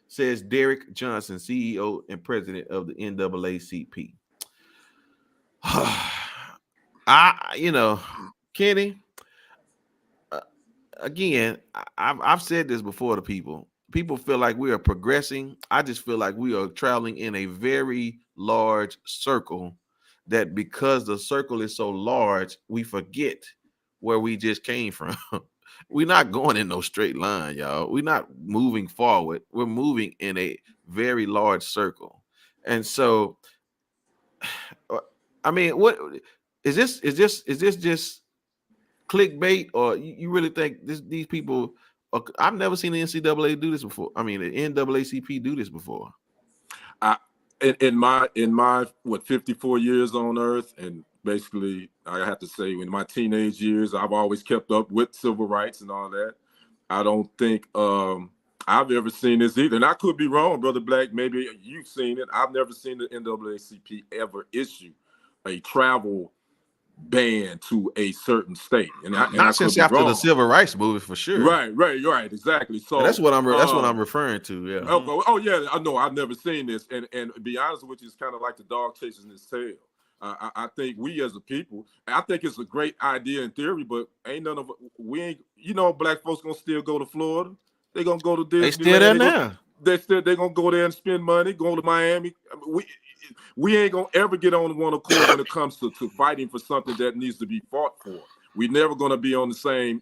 Speaker 1: says Derek Johnson, CEO and president of the NAACP. Kenny, again, I've said this before to people. People feel like we are progressing. I just feel like we are traveling in a very large circle, that because the circle is so large, we forget where we just came from. We're not going in no straight line, y'all. We're not moving forward. We're moving in a very large circle. And so, I mean, what is this? Is this just clickbait, or you really think these people? I've never seen the NCAA do this before. I mean, the NAACP do this before.
Speaker 3: In my 54 years on Earth, and basically I have to say in my teenage years, I've always kept up with civil rights and all that. I don't think I've ever seen this either, and I could be wrong, Brother Black. Maybe you've seen it. I've never seen the NAACP ever issue a travel ban to a certain state, and
Speaker 1: not since after the civil rights movement, for sure.
Speaker 3: Right, exactly. So
Speaker 1: that's what I'm referring to. Yeah.
Speaker 3: Oh yeah, I know. I've never seen this, and to be honest with you, it's kind of like the dog chasing his tail. I think we as a people, I think it's a great idea in theory, but ain't none of we ain't. Black folks gonna still go to Florida. They gonna go to Disney.
Speaker 1: They still there now.
Speaker 3: They gonna go there and spend money, go to Miami. We ain't gonna ever get on one accord when it comes to fighting for something that needs to be fought for. We're never gonna be on the same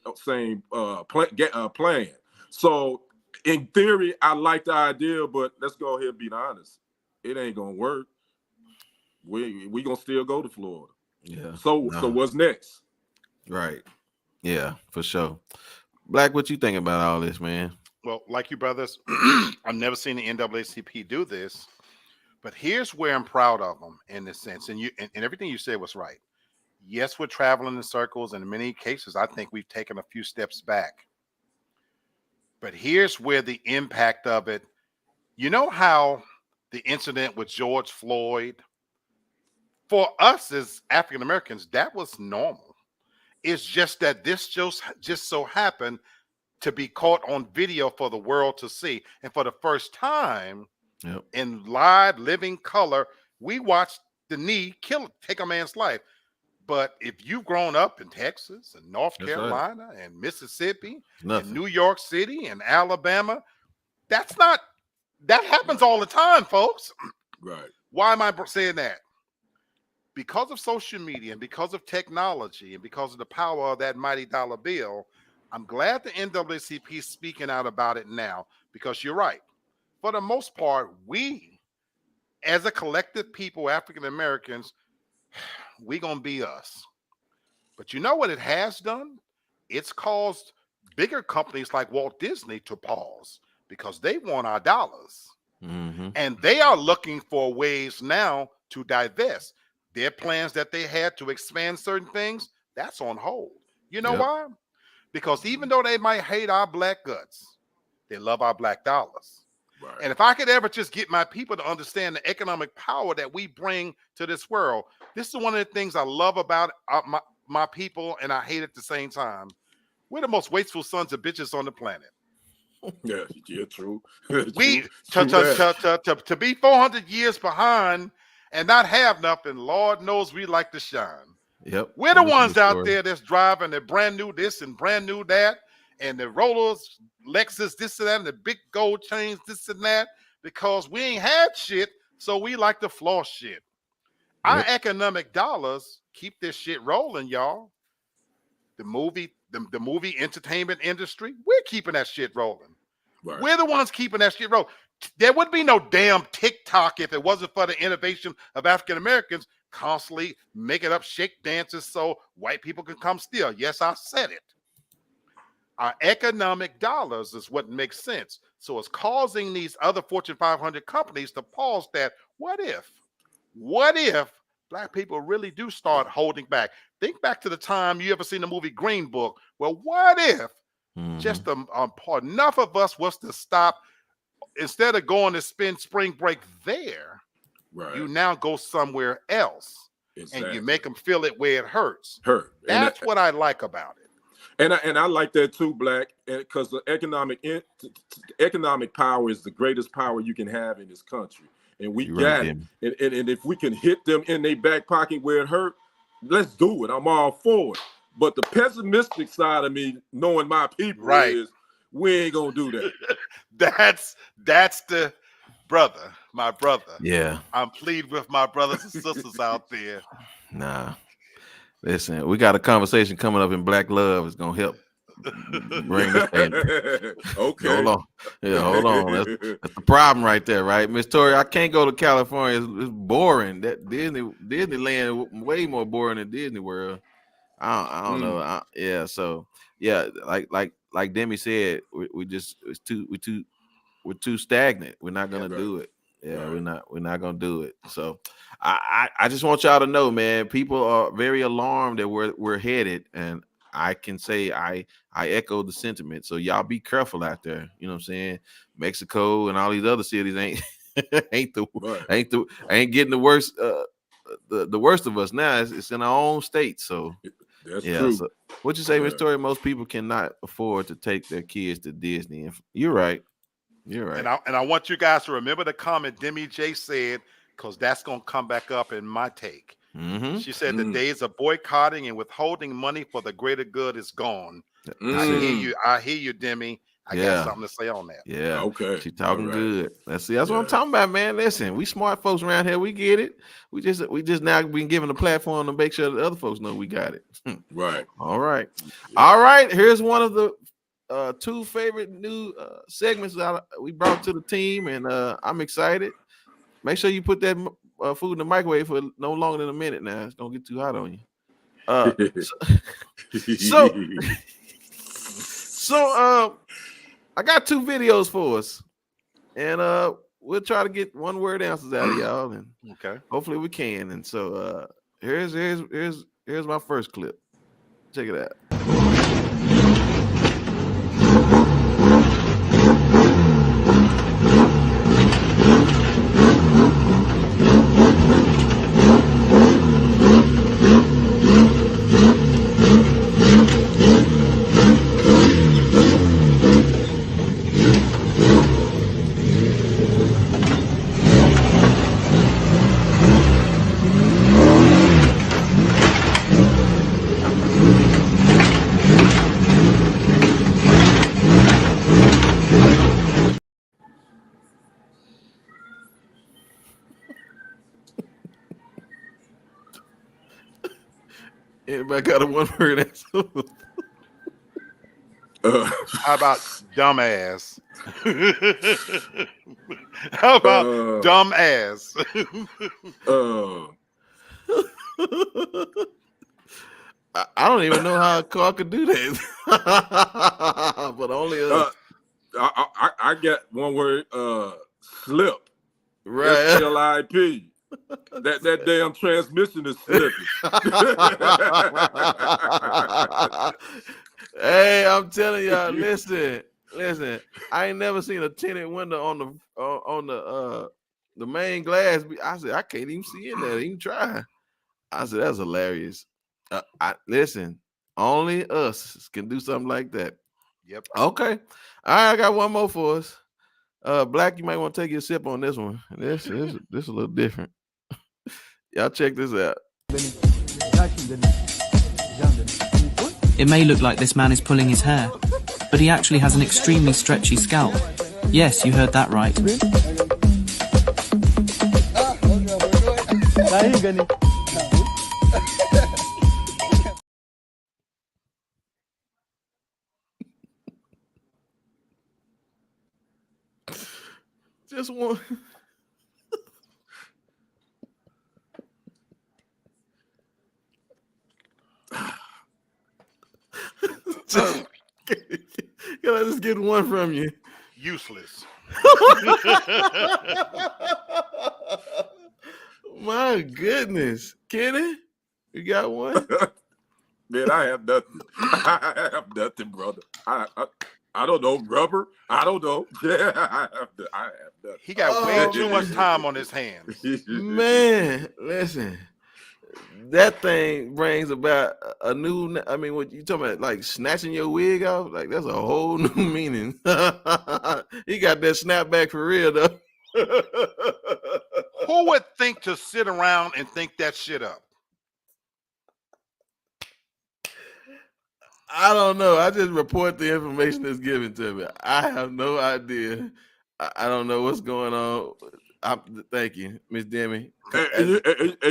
Speaker 3: plan. So in theory, I like the idea, but let's go ahead and be honest. It ain't gonna work. We gonna still go to Florida.
Speaker 1: Yeah.
Speaker 3: So what's next?
Speaker 1: Right. Yeah, for sure. Black, what you think about all this, man?
Speaker 4: Well, like you brothers, I've never seen the NAACP do this, but here's where I'm proud of them in this sense. And everything you said was right. Yes, we're traveling in circles, and in many cases, I think we've taken a few steps back. But here's where the impact of it. You know how the incident with George Floyd, for us as African Americans, that was normal. It's just that this just so happened to be caught on video for the world to see. And for the first time in live living color, we watched the knee take a man's life. But if you've grown up in Texas and North Carolina and Mississippi and New York City and Alabama, that happens all the time, folks.
Speaker 3: Right.
Speaker 4: Why am I saying that? Because of social media and because of technology and because of the power of that mighty dollar bill, I'm glad the NAACP is speaking out about it now, because you're right. For the most part, we, as a collective people, African Americans, we gonna be us. But you know what it has done? It's caused bigger companies like Walt Disney to pause because they want our dollars.
Speaker 1: Mm-hmm.
Speaker 4: And they are looking for ways now to divest. Their plans that they had to expand certain things, that's on hold. You know why? because even though they might hate our black guts, they love our black dollars.
Speaker 3: Right.
Speaker 4: And if I could ever just get my people to understand the economic power that we bring to this world, this is one of the things I love about my people, and I hate at the same time. We're the most wasteful sons of bitches on the planet.
Speaker 3: Yeah, true.
Speaker 4: We
Speaker 3: true
Speaker 4: to be 400 years behind and not have nothing, Lord knows we like to shine.
Speaker 1: Yep.
Speaker 4: We're the ones out there that's driving the brand new this and brand new that, and the rollers, Lexus, this and that, and the big gold chains, this and that, because we ain't had shit, so we like to floss shit. Our economic dollars keep this shit rolling, y'all. The movie entertainment industry, we're keeping that shit rolling. Right. We're the ones keeping that shit rolling. There would be no damn TikTok if it wasn't for the innovation of African Americans constantly making up shake dances so white people can come steal. Yes, I said it. Our economic dollars is what makes sense. So it's causing these other Fortune 500 companies to pause that. What if black people really do start holding back? Think back to the time you ever seen the movie Green Book. Well, what if just enough of us was to stop, instead of going to spend spring break there, you now go somewhere else and you make them feel it where it hurts. That's what I like about it.
Speaker 3: And I like that too, Black, because the economic power is the greatest power you can have in this country. And we got it. And if we can hit them in their back pocket where it hurt, let's do it. I'm all for it. But the pessimistic side of me, knowing my people, is we ain't gonna do that.
Speaker 4: That's the brother, my brother.
Speaker 1: Yeah.
Speaker 4: I'm pleading with my brothers and sisters out there.
Speaker 1: Nah. Listen, we got a conversation coming up in Black Love. It's gonna help bring this thing.
Speaker 3: Okay.
Speaker 1: Hold on. Yeah, hold on. That's the problem right there, right? Miss Tori, I can't go to California. It's boring. That Disneyland way more boring than Disney World. I don't know. So like Demi said, we're too stagnant. We're not gonna do it. Yeah, we're not gonna do it. So I just want y'all to know, man, people are very alarmed that we're headed, and I can say I echo the sentiment. So y'all be careful out there. You know what I'm saying? Mexico and all these other cities ain't getting the worst the worst of us now. It's in our own state. So
Speaker 3: that's true.
Speaker 1: So what you say, Miss Tori? Most people cannot afford to take their kids to Disney. And you're right. You're right.
Speaker 4: And I want you guys to remember the comment Demi J said, because that's gonna come back up in my take. She said the days of boycotting and withholding money for the greater good is gone. I hear you, Demi. I got something to say on that.
Speaker 1: Yeah.
Speaker 3: Okay.
Speaker 1: She's talking good. That's what I'm talking about, man. Listen, we smart folks around here. We get it. We just now been given a platform to make sure that other folks know we got it.
Speaker 3: Right.
Speaker 1: All right. All right. Here's one of the two favorite new segments that we brought to the team, and I'm excited. Make sure you put that food in the microwave for no longer than a minute now. It's gonna get too hot on you. So I got two videos for us, and we'll try to get one word answers out of y'all, and hopefully we can. And so here's my first clip. Check it out. Anybody got a one word answer?
Speaker 4: How about dumbass? How about dumbass?
Speaker 1: I don't even know how a car could do that. But only
Speaker 3: I got one word, slip.
Speaker 1: Right.
Speaker 3: SLIP. That damn transmission is slipping.
Speaker 1: Hey, I'm telling y'all, listen. I ain't never seen a tinted window on the main glass. I said, I can't even see in there. Even try. I said, that's hilarious. Listen, only us can do something like that.
Speaker 4: Yep.
Speaker 1: Okay. All right, I got one more for us. Black, you might want to take your sip on this one. This a little different. Y'all check this out.
Speaker 7: It may look like this man is pulling his hair, but he actually has an extremely stretchy scalp. Yes, you heard that right.
Speaker 1: Just one. Can I just get one from you?
Speaker 4: Useless.
Speaker 1: My goodness. Kenny, you got one?
Speaker 3: Man, I have nothing. I have nothing, brother. I don't know. Rubber? I don't know. Yeah, I have nothing.
Speaker 4: He got way too much time on his hands.
Speaker 1: Man, listen. That thing brings about a new. I mean, what you talking about? Like snatching your wig off? Like that's a whole new meaning. He got that snapback for real though.
Speaker 4: Who would think to sit around and think that shit up?
Speaker 1: I don't know. I just report the information that's given to me. I have no idea. I don't know what's going on. Thank you, Miss Demi.
Speaker 3: And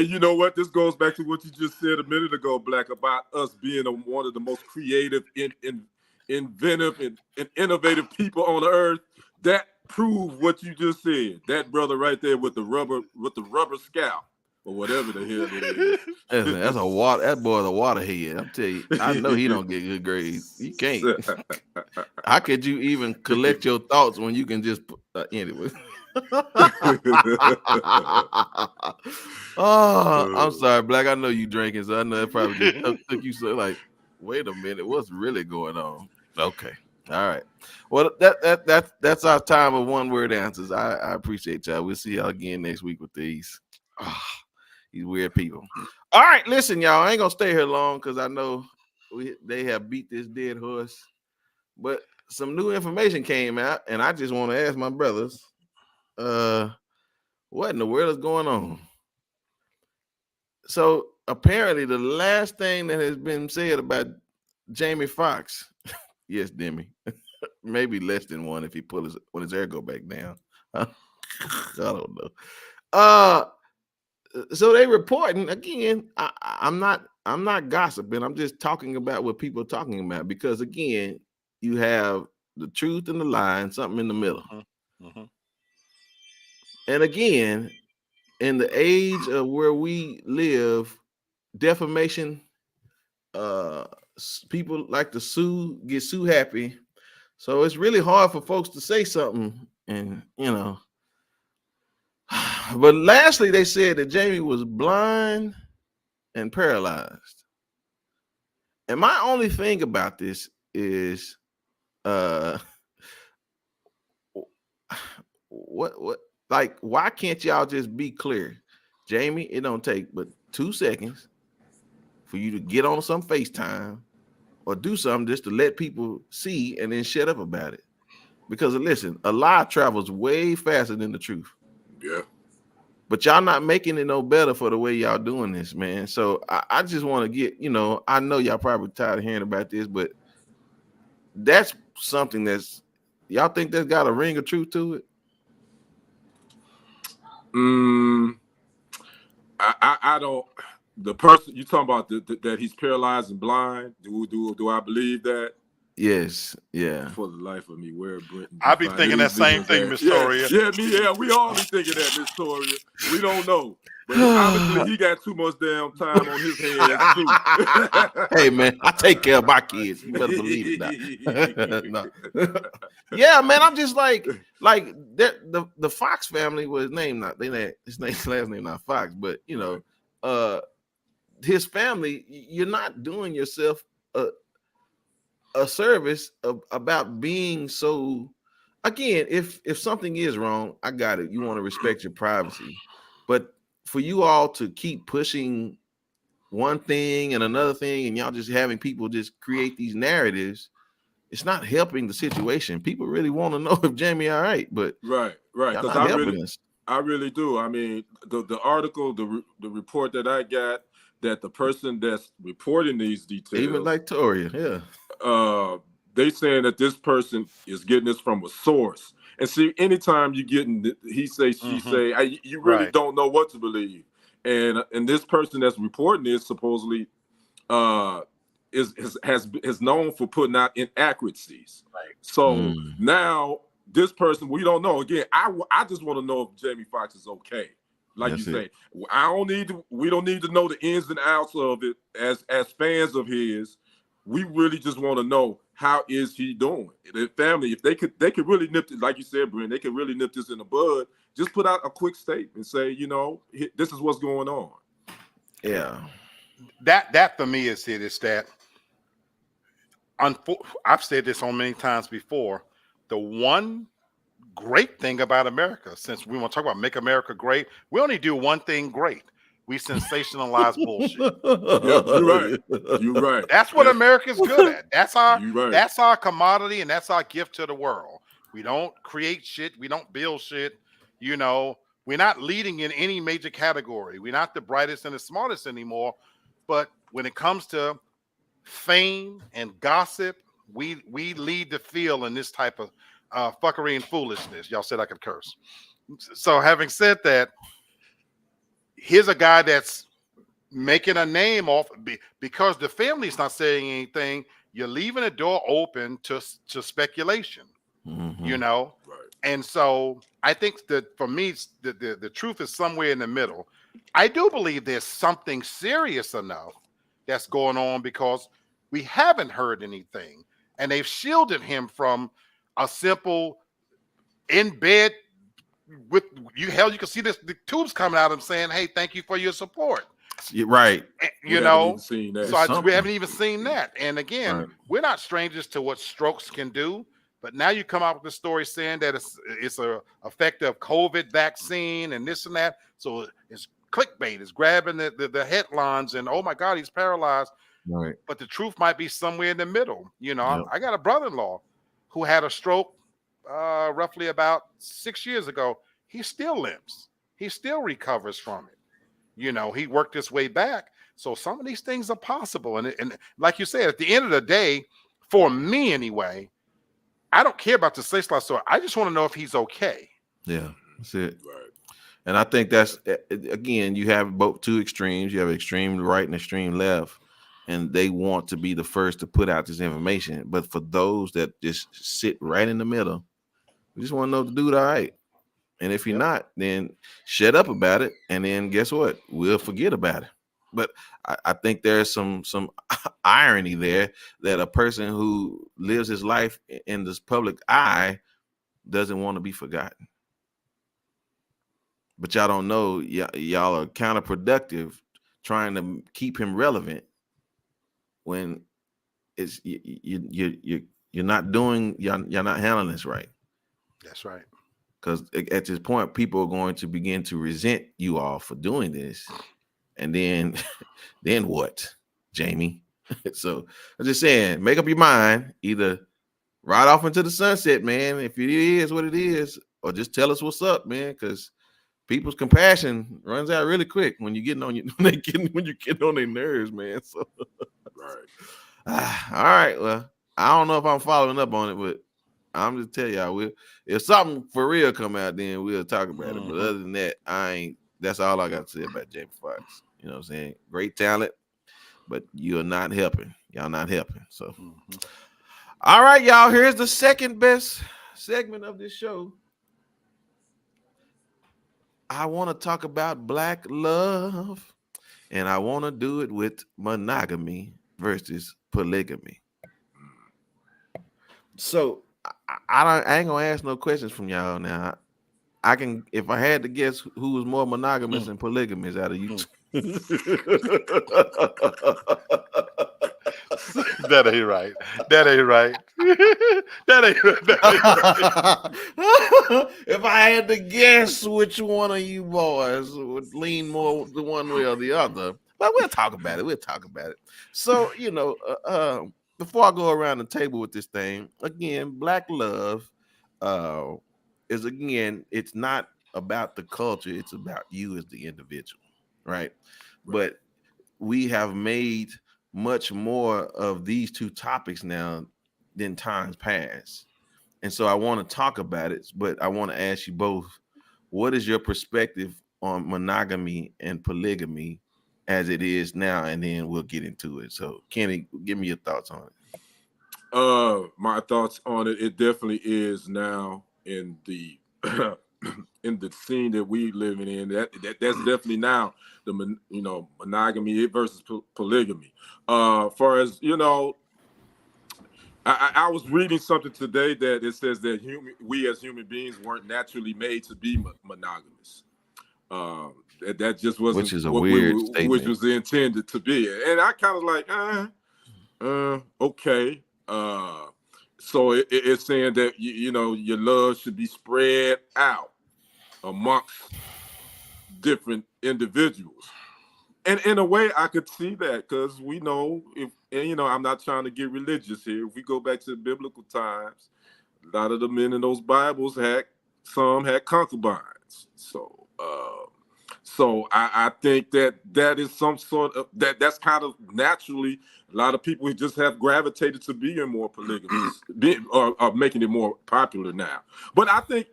Speaker 3: you know what? This goes back to what you just said a minute ago, Black, about us being one of the most creative, inventive, and innovative people on the earth. That proves what you just said. That brother right there with the rubber scalp or whatever the hell it is.
Speaker 1: Listen, that's a water. That boy's a waterhead. I'm telling you. I know he don't get good grades. You can't. How could you even collect your thoughts when you can just anyway? Oh, I'm sorry, Black. I know you drinking, so I know it probably just took you so like, wait a minute, what's really going on? Okay, all right. Well, that's our time of one word answers. I appreciate y'all. We'll see y'all again next week with these weird people. All right, listen, y'all. I ain't gonna stay here long because I know they have beat this dead horse, but some new information came out, and I just want to ask my brothers. What in the world is going on? So apparently the last thing that has been said about Jamie Foxx, yes, Demi, maybe less than one if he when his hair go back down. I don't know. So they reporting again. I'm not gossiping. I'm just talking about what people are talking about because again, you have the truth and the lie and something in the middle.
Speaker 4: Mm-hmm.
Speaker 1: And again, in the age of where we live, defamation, people like to get sue happy. So it's really hard for folks to say something. And, but lastly, they said that Jamie was blind and paralyzed. And my only thing about this is, what? Like, why can't y'all just be clear? Jamie, it don't take but 2 seconds for you to get on some FaceTime or do something just to let people see and then shut up about it. Because listen, a lie travels way faster than the truth.
Speaker 3: Yeah.
Speaker 1: But y'all not making it no better for the way y'all doing this, man. So I just want to get, I know y'all probably tired of hearing about this, but that's something y'all think that's got a ring of truth to it?
Speaker 3: I don't. The person you talking about that he's paralyzed and blind. Do I believe that?
Speaker 1: Yes. Yeah.
Speaker 3: For the life of me, where Brenton?
Speaker 4: I be thinking that same thing, Miss Toria.
Speaker 3: Yeah, we all be thinking that, Miss Toria. We don't know. But obviously he got too much damn time on his hands too.
Speaker 1: Hey man, I take care of my kids. You better believe it now. No. Yeah, man. I'm just like the Fox family was named his last name not Fox, but his family, you're not doing yourself a service about being so. Again, if something is wrong, I got it. You want to respect your privacy, but for you all to keep pushing one thing and another thing, and y'all just having people just create these narratives, it's not helping the situation. People really want to know if Jamie all right, but
Speaker 3: right,
Speaker 1: y'all
Speaker 3: because
Speaker 1: not helping us.
Speaker 3: I really do. I mean, the article, the report that I got, that the person that's reporting these details,
Speaker 1: Even like Toria, yeah.
Speaker 3: They saying that this person is getting this from a source. And see, anytime you getting he say, she say, you really don't know what to believe. And this person that's reporting this supposedly has known for putting out inaccuracies. Right. So now this person, we don't know. Again, I just want to know if Jamie Foxx is okay. Like you say, we don't need to know the ins and outs of it as fans of his. We really just want to know, how is he doing? The family, if they could really nip it, like you said, Brent, they could really nip this in the bud. Just put out a quick statement and say, this is what's going on.
Speaker 1: Yeah.
Speaker 4: That for me is that I've said this on many times before. The one great thing about America, since we want to talk about make America great, we only do one thing great. We sensationalize bullshit.
Speaker 3: You're right.
Speaker 4: That's what America's good at. That's our commodity, and that's our gift to the world. We don't create shit. We don't build shit. We're not leading in any major category. We're not the brightest and the smartest anymore. But when it comes to fame and gossip, we lead the field in this type of fuckery and foolishness. Y'all said I could curse. So having said that, here's a guy that's making a name off because the family's not saying anything. You're leaving the door open to speculation, Right. And so I think that for me, the truth is somewhere in the middle. I do believe there's something serious enough that's going on because we haven't heard anything, and they've shielded him from a simple in bed with you. Hell, you can see the tubes coming out of him saying, "Hey, thank you for your support."
Speaker 1: You're right.
Speaker 3: We haven't seen that.
Speaker 4: We haven't even seen that. And again, we're not strangers to what strokes can do. But now you come out with the story saying that it's a effective COVID vaccine and this and that. So it's clickbait. It's grabbing the headlines and, oh my God, he's paralyzed.
Speaker 1: Right.
Speaker 4: But the truth might be somewhere in the middle. I got a brother-in-law who had a stroke roughly about 6 years ago. He still limps. He still recovers from it. He worked his way back. So some of these things are possible. And like you said, at the end of the day, for me anyway, I don't care about the sensationalized story. I just want to know if he's okay.
Speaker 1: Yeah, that's it. Right. And I think that's, again, you have both two extremes. You have extreme right and extreme left. And they want to be the first to put out this information. But for those that just sit right in the middle, we just want to know if the dude all right. And if you're not, then shut up about it. And then guess what? We'll forget about it. But I think there's some irony there that a person who lives his life in this public eye doesn't want to be forgotten. But y'all don't know, y'all are counterproductive trying to keep him relevant when it's you're not doing, you're not handling this right.
Speaker 4: That's right.
Speaker 1: Because at this point, people are going to begin to resent you all for doing this. And then what, Jamie? So I'm just saying, make up your mind. Either ride off into the sunset, man, if it is what it is, or just tell us what's up, man, because people's compassion runs out really quick when you get on their nerves, man. So all right. Well, I don't know if I'm following up on it, but I'm just tell y'all, if something for real come out, then we'll talk about it. But other than that, that's all I got to say about Jamie Foxx. You know what I'm saying? Great talent, but you're not helping. Y'all not helping. So, all right, y'all. Here's the second best segment of this show. I want to talk about Black love, and I want to do it with monogamy versus polygamy. So, I ain't gonna ask no questions from y'all now. I can, if I had to guess who was more monogamous and polygamous out of you two.
Speaker 4: That ain't right. That ain't right. That ain't right.
Speaker 1: If I had to guess which one of you boys would lean more the one way or the other, but we'll talk about it. We'll talk about it. So, before I go around the table with this thing, again, black love uh, is, again, it's not about the culture, it's about you as the individual, right? But we have made much more of these two topics now than times past. And so I want to talk about it, but I want to ask you both, what is your perspective on monogamy and polygamy as it is now? And then we'll get into it. So Kenny, give me your thoughts on it.
Speaker 3: My thoughts on it, it definitely is now in the in the scene that we living in. That's definitely now the monogamy versus polygamy. Far as I was reading something today that it says that we as human beings weren't naturally made to be monogamous. That just wasn't
Speaker 1: Which is a weird statement.
Speaker 3: which was intended to be. And I kind of like, okay. So it's saying that your love should be spread out amongst different individuals. And in a way, I could see that, because we know I'm not trying to get religious here. If we go back to the biblical times, a lot of the men in those Bibles had concubines. So I think that is some sort of that's kind of naturally a lot of people just have gravitated to being more polygamous, or making it more popular now. But I think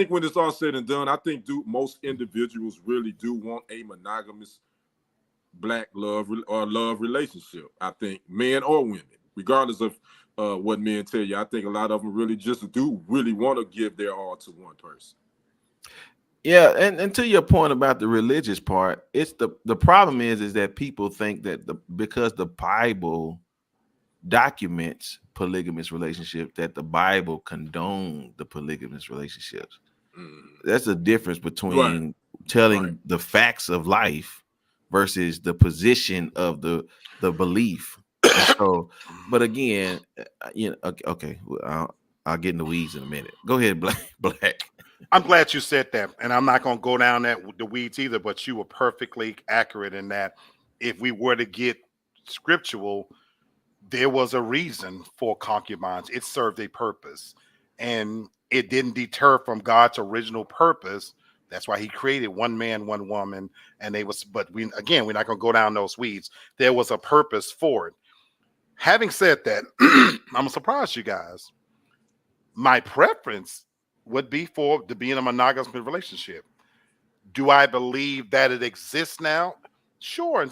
Speaker 3: when it's all said and done, I think most individuals really do want a monogamous black love or love relationship. I think men or women, regardless of what men tell you, I think a lot of them really just do really want to give their all to one person.
Speaker 1: Yeah, and to your point about the religious part, it's the problem is that people think that because the Bible documents polygamous relationships, that the Bible condoned the polygamous relationships. That's the difference between telling the facts of life versus the position of the belief. So, but again, okay, I'll get in the weeds in a minute. Go ahead, Black.
Speaker 4: I'm glad you said that, and I'm not going to go down the weeds either, but you were perfectly accurate in that. If we were to get scriptural, there was a reason for concubines. It served a purpose, and it didn't deter from God's original purpose. That's why he created one man, one woman, and but we're not going to go down those weeds. There was a purpose for it. Having said that, I'm going to surprise you guys. My preference would be to be in a monogamous relationship. Do I believe that it exists now? Sure, in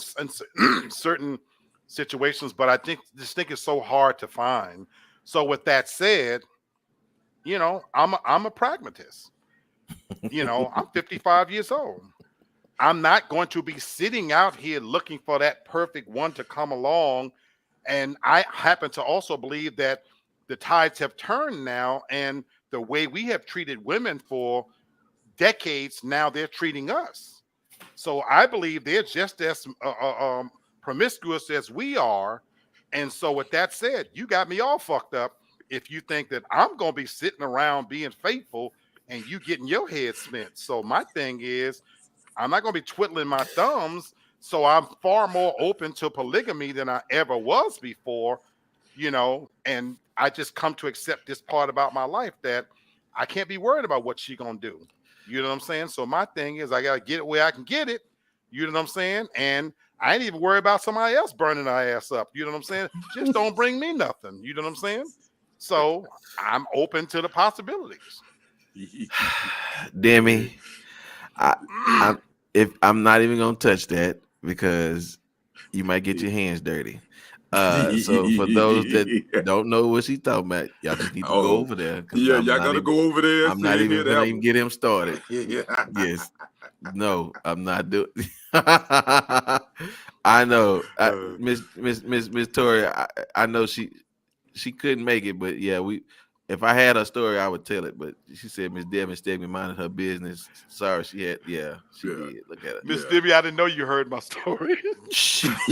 Speaker 4: certain situations, but I think this thing is so hard to find. So with that said, I'm a pragmatist. I'm 55 years old. I'm not going to be sitting out here looking for that perfect one to come along. And I happen to also believe that the tides have turned now, and the way we have treated women for decades, now they're treating us. So I believe they're just as promiscuous as we are. And so with that said, you got me all fucked up if you think that I'm going to be sitting around being faithful and you getting your head spent. So my thing is, I'm not going to be twiddling my thumbs. So I'm far more open to polygamy than I ever was before, and I just come to accept this part about my life, that I can't be worried about what she's going to do. You know what I'm saying? So my thing is, I got to get it where I can get it. You know what I'm saying? And I ain't even worried about somebody else burning our ass up. You know what I'm saying? Just don't bring me nothing. You know what I'm saying? So I'm open to the possibilities.
Speaker 1: Demi, I'm not even gonna touch that because you might get your hands dirty. So for those that don't know what she's talking about, y'all just need to go over there.
Speaker 3: Yeah, y'all gotta go over there.
Speaker 1: I'm not even gonna even get him started. Yes. No, I'm not doing. I know, Miss Tori. I know she couldn't make it, but yeah, If I had her story, I would tell it. But she said Miss Devin Stegman minded her business. Sorry, she did. Look at it.
Speaker 4: Miss Debbie, I didn't know you heard my story.
Speaker 1: Subscribe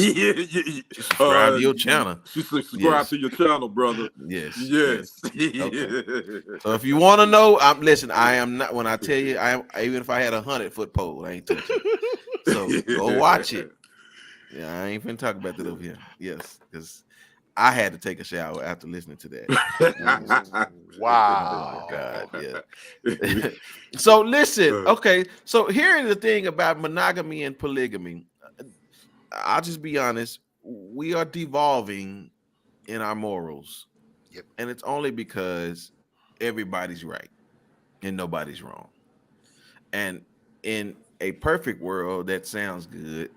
Speaker 1: to your channel.
Speaker 3: She subscribe to your channel, brother.
Speaker 1: Yes.
Speaker 3: Okay.
Speaker 1: So if you want to know, I am not. When I tell you, even if I had 100-foot pole, I ain't touching it. So go watch it. Yeah, I ain't finna talk about that over here. Yes, because I had to take a shower after listening to that.
Speaker 4: Wow.
Speaker 1: Oh, God, yeah. So listen, okay. So here's the thing about monogamy and polygamy. I'll just be honest. We are devolving in our morals.
Speaker 4: Yep.
Speaker 1: And it's only because everybody's right and nobody's wrong. And in a perfect world, that sounds good.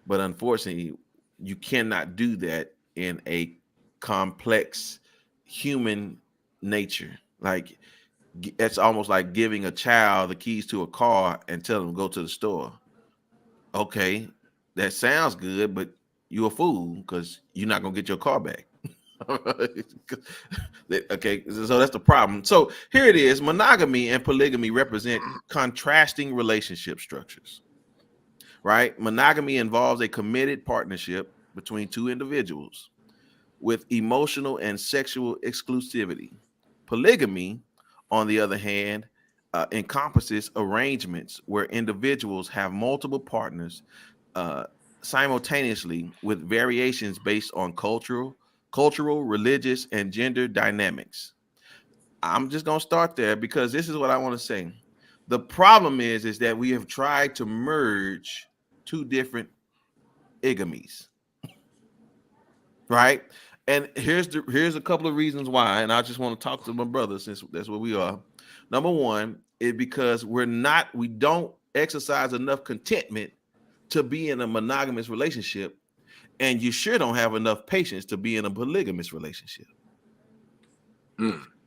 Speaker 1: But unfortunately, you cannot do that in a complex human nature. Like, it's almost like giving a child the keys to a car and telling them to go to the store. Okay, that sounds good, but you're a fool because you're not gonna get your car back. Okay, so that's the problem. So here it is: monogamy and polygamy represent contrasting relationship structures. Right? Monogamy involves a committed partnership between two individuals with emotional and sexual exclusivity. Polygamy, on the other hand, encompasses arrangements where individuals have multiple partners simultaneously with variations based on cultural, religious, and gender dynamics. I'm just going to start there because this is what I want to say. The problem is that we have tried to merge two different igamies, right? And here's a couple of reasons why, and I just want to talk to my brother since that's where we are. Number one is because we don't exercise enough contentment to be in a monogamous relationship, and you sure don't have enough patience to be in a polygamous relationship.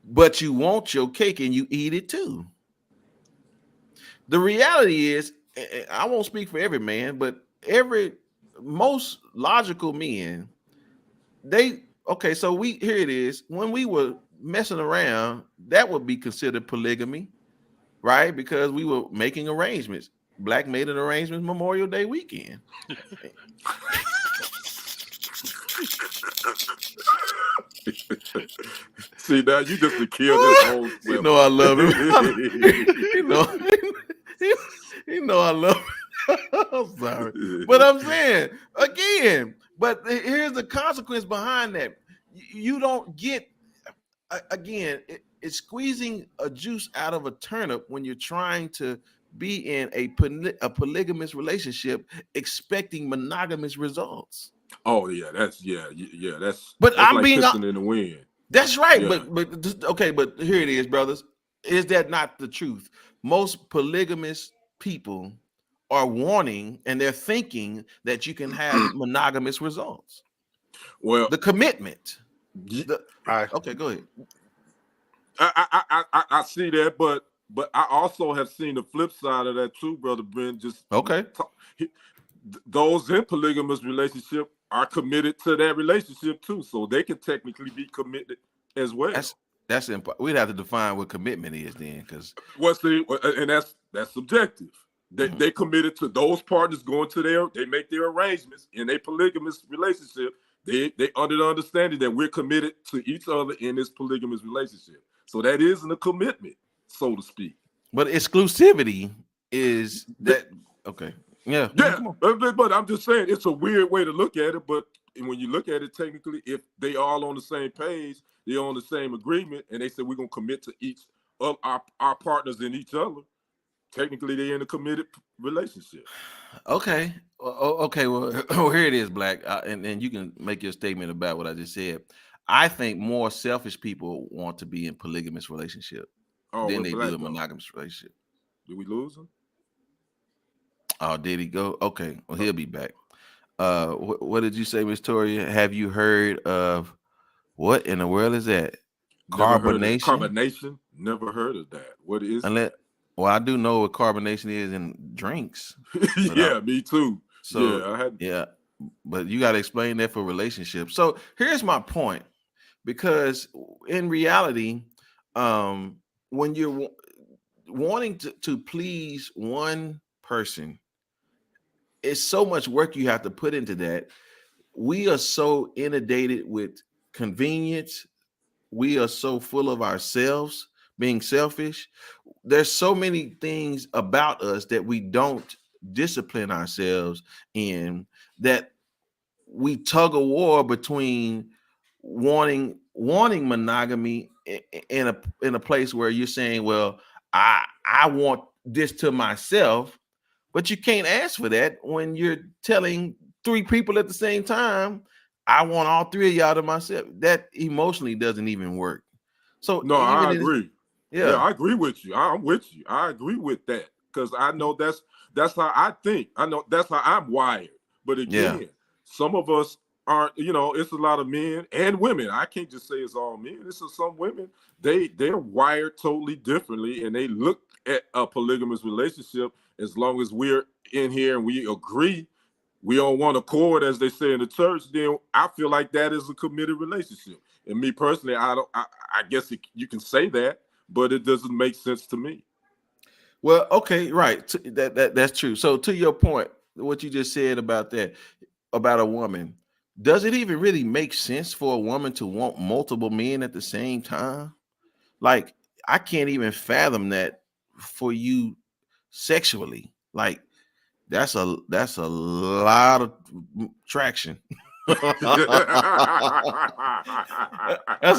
Speaker 1: But you want your cake and you eat it too. The reality is, I won't speak for every man, but most logical men, so here it is. When we were messing around, that would be considered polygamy, right? Because we were making arrangements. Black made an arrangement Memorial Day weekend.
Speaker 3: See, now you just killed this whole.
Speaker 1: You know I love him. you know I love him. I'm sorry, but I'm saying again. But here's the consequence behind that. You don't get again. It's squeezing a juice out of a turnip when you're trying to be in a polygamous relationship, expecting monogamous results.
Speaker 3: Oh yeah, that's that's.
Speaker 1: But
Speaker 3: that's
Speaker 1: I'm
Speaker 3: like
Speaker 1: being
Speaker 3: pissing in the wind.
Speaker 1: That's right.
Speaker 3: Yeah.
Speaker 1: But here it is, brothers. Is that not the truth? Most polygamous people are warning and they're thinking that you can have monogamous results.
Speaker 3: Well,
Speaker 1: the commitment. Okay, go ahead.
Speaker 3: I see that, but I also have seen the flip side of that too, Brother Brent. Those in polygamous relationship are committed to that relationship too, so they can technically be committed as well.
Speaker 1: That's important. We'd have to define what commitment is then, because
Speaker 3: and that's subjective. They committed to those partners going to they make their arrangements in a polygamous relationship. They under the understanding that we're committed to each other in this polygamous relationship. So that isn't a commitment, so to speak.
Speaker 1: But exclusivity is that okay. Yeah.
Speaker 3: But I'm just saying it's a weird way to look at it. But when you look at it technically, if they all on the same page, they're on the same agreement, and they say we're gonna commit to each of our partners in each other, technically they're in a committed relationship.
Speaker 1: Okay. Okay. Well, here it is, Black, and you can make your statement about what I just said. I think more selfish people want to be in polygamous relationship than they do a monogamous relationship.
Speaker 3: Did we lose him?
Speaker 1: Oh, did he go? Okay, well, he'll be back. What did you say, Miss Toria? Have you heard of what in the world is that? Carbonation?
Speaker 3: Carbonation? Never heard of that. What is it?
Speaker 1: Well, I do know what carbonation is in drinks.
Speaker 3: Yeah, me too.
Speaker 1: So but you got to explain that for relationships. So here's my point, because in reality, when you're wanting to please one person, it's so much work you have to put into that. We are so inundated with convenience. We are so full of ourselves, being selfish. There's so many things about us that we don't discipline ourselves in, that we tug a war between wanting monogamy in a place where you're saying, well, I want this to myself, but you can't ask for that when you're telling three people at the same time, I want all three of y'all to myself. That emotionally doesn't even work. So
Speaker 3: No,
Speaker 1: even
Speaker 3: I
Speaker 1: in,
Speaker 3: agree. Yeah,
Speaker 1: yeah,
Speaker 3: I agree with you. I'm with you. I agree with that because I know that's how I think. I know that's how I'm wired. But
Speaker 1: yeah,
Speaker 3: again, some of us aren't. You know, it's a lot of men and women. I can't just say it's all men. It's some women. They're wired totally differently, and they look at a polygamous relationship. As long as we're in here and we agree, we on one accord, as they say in the church, then I feel like that is a committed relationship. And me personally, I don't. I guess you can say that, but it doesn't make sense to me.
Speaker 1: well, okay, right. That's true. So to your point, what you just said about that, about a woman, does it even really make sense for a woman to want multiple men at the same time? Like, I can't even fathom that for you sexually. Like, that's a lot of traction. That's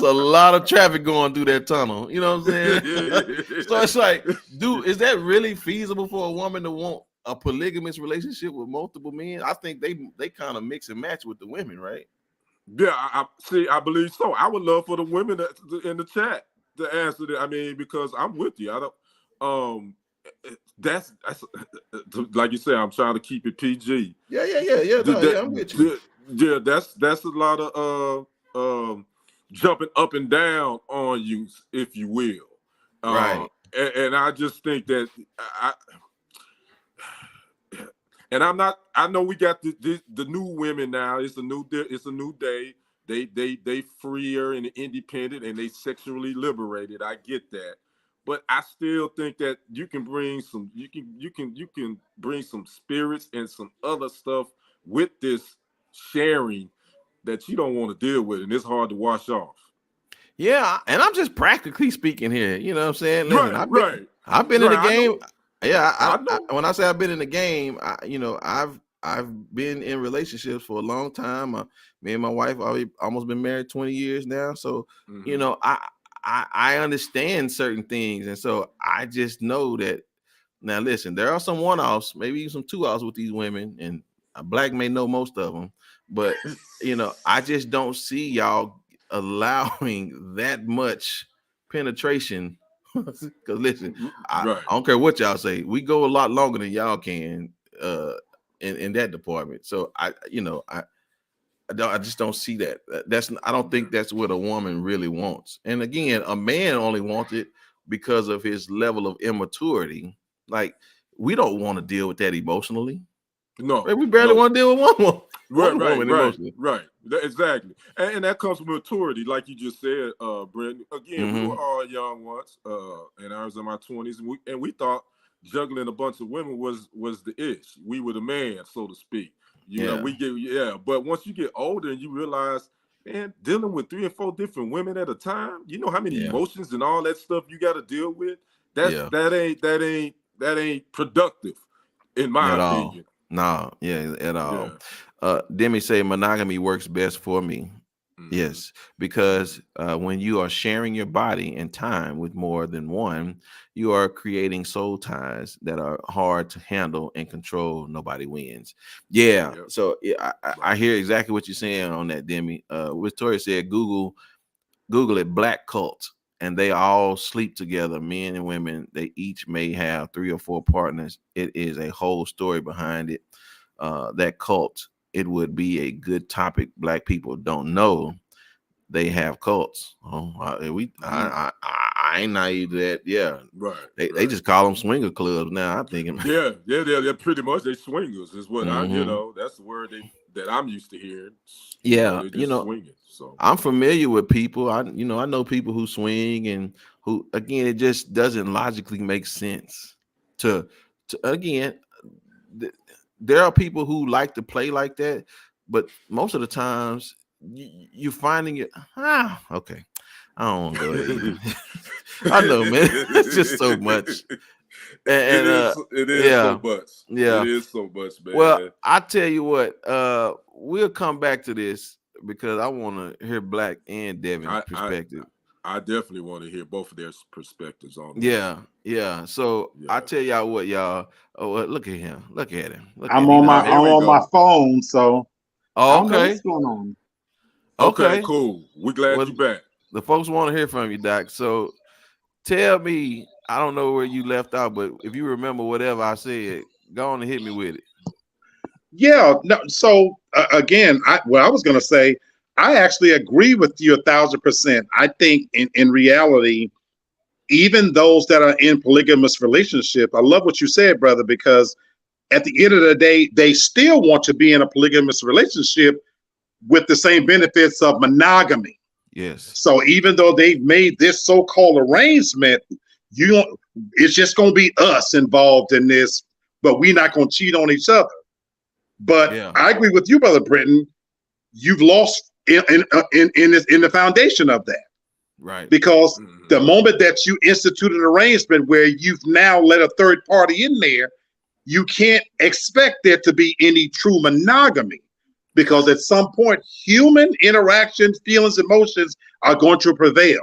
Speaker 1: a lot of traffic going through that tunnel. You know what I'm saying? So it's like, dude, is that really feasible for a woman to want a polygamous relationship with multiple men? I think they kind of mix and match with the women, right?
Speaker 3: Yeah, I see. I believe so. I would love for the women in the chat to answer that. I mean, because I'm with you. I don't. That's like you said. I'm trying to keep it PG.
Speaker 1: Yeah. No, yeah, I'm with you.
Speaker 3: Yeah, that's a lot of jumping up and down on you, if you will.
Speaker 1: Right.
Speaker 3: And I just think that and I'm not. I know we got the new women now. It's a new day. They freer and independent, and they sexually liberated. I get that, but I still think that you can bring some. You can bring some spirits and some other stuff with this sharing that you don't want to deal with, and it's hard to wash off.
Speaker 1: Yeah, and I'm just practically speaking here. You know what I'm saying? Listen,
Speaker 3: Right, right,
Speaker 1: I've been in the
Speaker 3: right. I
Speaker 1: game.
Speaker 3: know.
Speaker 1: Yeah,
Speaker 3: I know.
Speaker 1: when I say I've been in the game, I've been in relationships for a long time. Me and my wife almost been married 20 years now. So
Speaker 3: Mm-hmm.
Speaker 1: I understand certain things, and so I just know that. Now, listen, there are some one-offs, maybe even some two-offs with these women, and Black may know most of them, but I just don't see y'all allowing that much penetration. Because listen,
Speaker 3: Right.
Speaker 1: I don't care what y'all say, we go a lot longer than y'all can in that department. So I just don't see that. I don't think that's what a woman really wants. And again, a man only wants it because of his level of immaturity. Like, we don't want to deal with that emotionally.
Speaker 3: No,
Speaker 1: Right? We barely
Speaker 3: no.
Speaker 1: want to deal with one woman
Speaker 3: Right.
Speaker 1: emotionally.
Speaker 3: Exactly. And that comes from maturity, like you just said, Brent. Again, we
Speaker 1: Mm-hmm.
Speaker 3: were all young once, and I was in my 20s, and we thought juggling a bunch of women was the ish. We were the man, so to speak.
Speaker 1: Yeah.
Speaker 3: But once you get older and you realize, man, dealing with 3 or 4 different women at a time, you know how many
Speaker 1: Yeah.
Speaker 3: emotions and all that stuff you got to deal with?
Speaker 1: Yeah.
Speaker 3: That ain't productive, in my
Speaker 1: At all.
Speaker 3: opinion.
Speaker 1: No, yeah, at all.
Speaker 3: Yeah.
Speaker 1: Demi say monogamy works best for me.
Speaker 3: Mhm.
Speaker 1: Yes, because when you are sharing your body and time with more than one, you are creating soul ties that are hard to handle and control. Nobody wins. Yeah.
Speaker 3: Yep.
Speaker 1: So yeah, I hear exactly what you're saying on that, Demi. Victoria said Google it, black cult, and they all sleep together, men and women. They each may have 3 or 4 partners. It is a whole story behind it. That cult, it would be a good topic. Black people don't know they have cults. Oh, I ain't naive to that. Yeah, they just call them swinger clubs now. I'm thinking,
Speaker 3: Yeah, pretty much they swingers is what
Speaker 1: mm-hmm.
Speaker 3: that's the word that I'm used to hearing.
Speaker 1: Yeah,
Speaker 3: They're just swinging. So
Speaker 1: I'm familiar with people. I know people who swing and who, again, it just doesn't logically make sense to again. There are people who like to play like that, but most of the times you're finding it. Okay, I don't want to go there. I know, man. It's just so much. And
Speaker 3: it is so much.
Speaker 1: Yeah.
Speaker 3: It is so much, man.
Speaker 1: Well, I tell you what, we'll come back to this because I want to hear Black and Devin's perspective.
Speaker 3: I definitely want to hear both of their perspectives on
Speaker 1: this. Yeah. So I tell y'all what, y'all. Oh, look at him. Look at him.
Speaker 5: I'm on my phone, so I don't know what's going on.
Speaker 3: Okay, cool. We're glad you're back.
Speaker 1: The folks want to hear from you, Doc. So tell me, I don't know where you left out, but if you remember whatever I said, go on and hit me with it.
Speaker 5: Yeah. No. So again, what I was going to say, I actually agree with you 1,000%. I think in reality, even those that are in polygamous relationship, I love what you said, brother, because at the end of the day, they still want to be in a polygamous relationship with the same benefits of monogamy.
Speaker 1: Yes.
Speaker 5: So even though they've made this so-called arrangement, it's just going to be us involved in this, but we're not going to cheat on each other. But I agree with you, Brother Britton. You've lost in the foundation of that.
Speaker 1: Right.
Speaker 5: Because the moment that you institute an arrangement where you've now let a third party in there, you can't expect there to be any true monogamy. Because at some point, human interaction, feelings, emotions are going to prevail.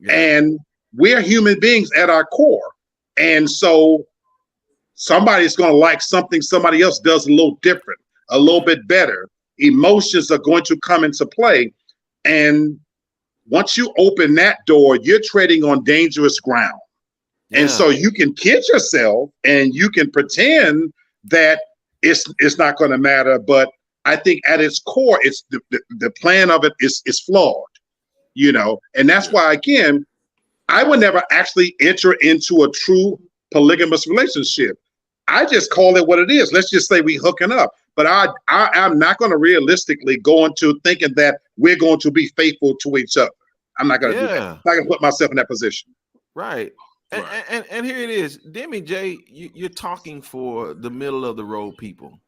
Speaker 5: Yeah. And we're human beings at our core. And so somebody's going to like something somebody else does a little different, a little bit better. Emotions are going to come into play. And once you open that door, you're treading on dangerous ground. Yeah. And so you can kid yourself and you can pretend that it's not going to matter. But I think at its core, it's the plan of it is flawed, and that's why, again, I would never actually enter into a true polygamous relationship. I just call it what it is. Let's just say we hooking up, but I'm not going to realistically go into thinking that we're going to be faithful to each other. I'm not going to do that. I'm not going to put myself in that position.
Speaker 1: Right. And here it is, Demi J, you're talking for the middle of the road people.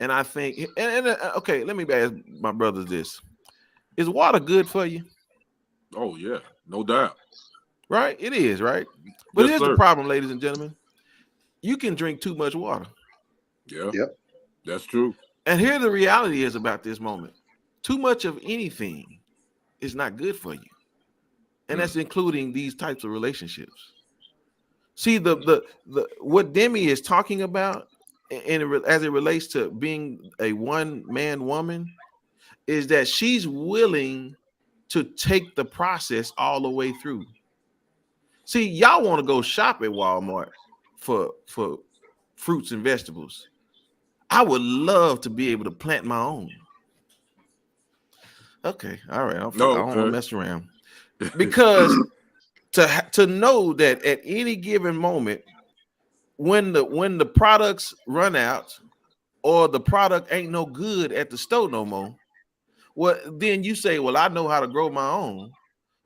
Speaker 1: And I think, okay, let me ask my brothers this. Is water good for you?
Speaker 3: Oh, yeah, no doubt.
Speaker 1: Right? It is, right? But here's the problem, ladies and gentlemen. You can drink too much water.
Speaker 3: Yeah, that's true.
Speaker 1: And here the reality is about this moment. Too much of anything is not good for you. And that's including these types of relationships. See, the what Demi is talking about, and as it relates to being a one-man woman, is that she's willing to take the process all the way through. See, y'all want to go shop at Walmart for fruits and vegetables. I would love to be able to plant my own. Okay, all right. I don't want to mess around. Because to know that at any given moment, when the products run out or the product ain't no good at the store no more, well, then you say, well, I know how to grow my own,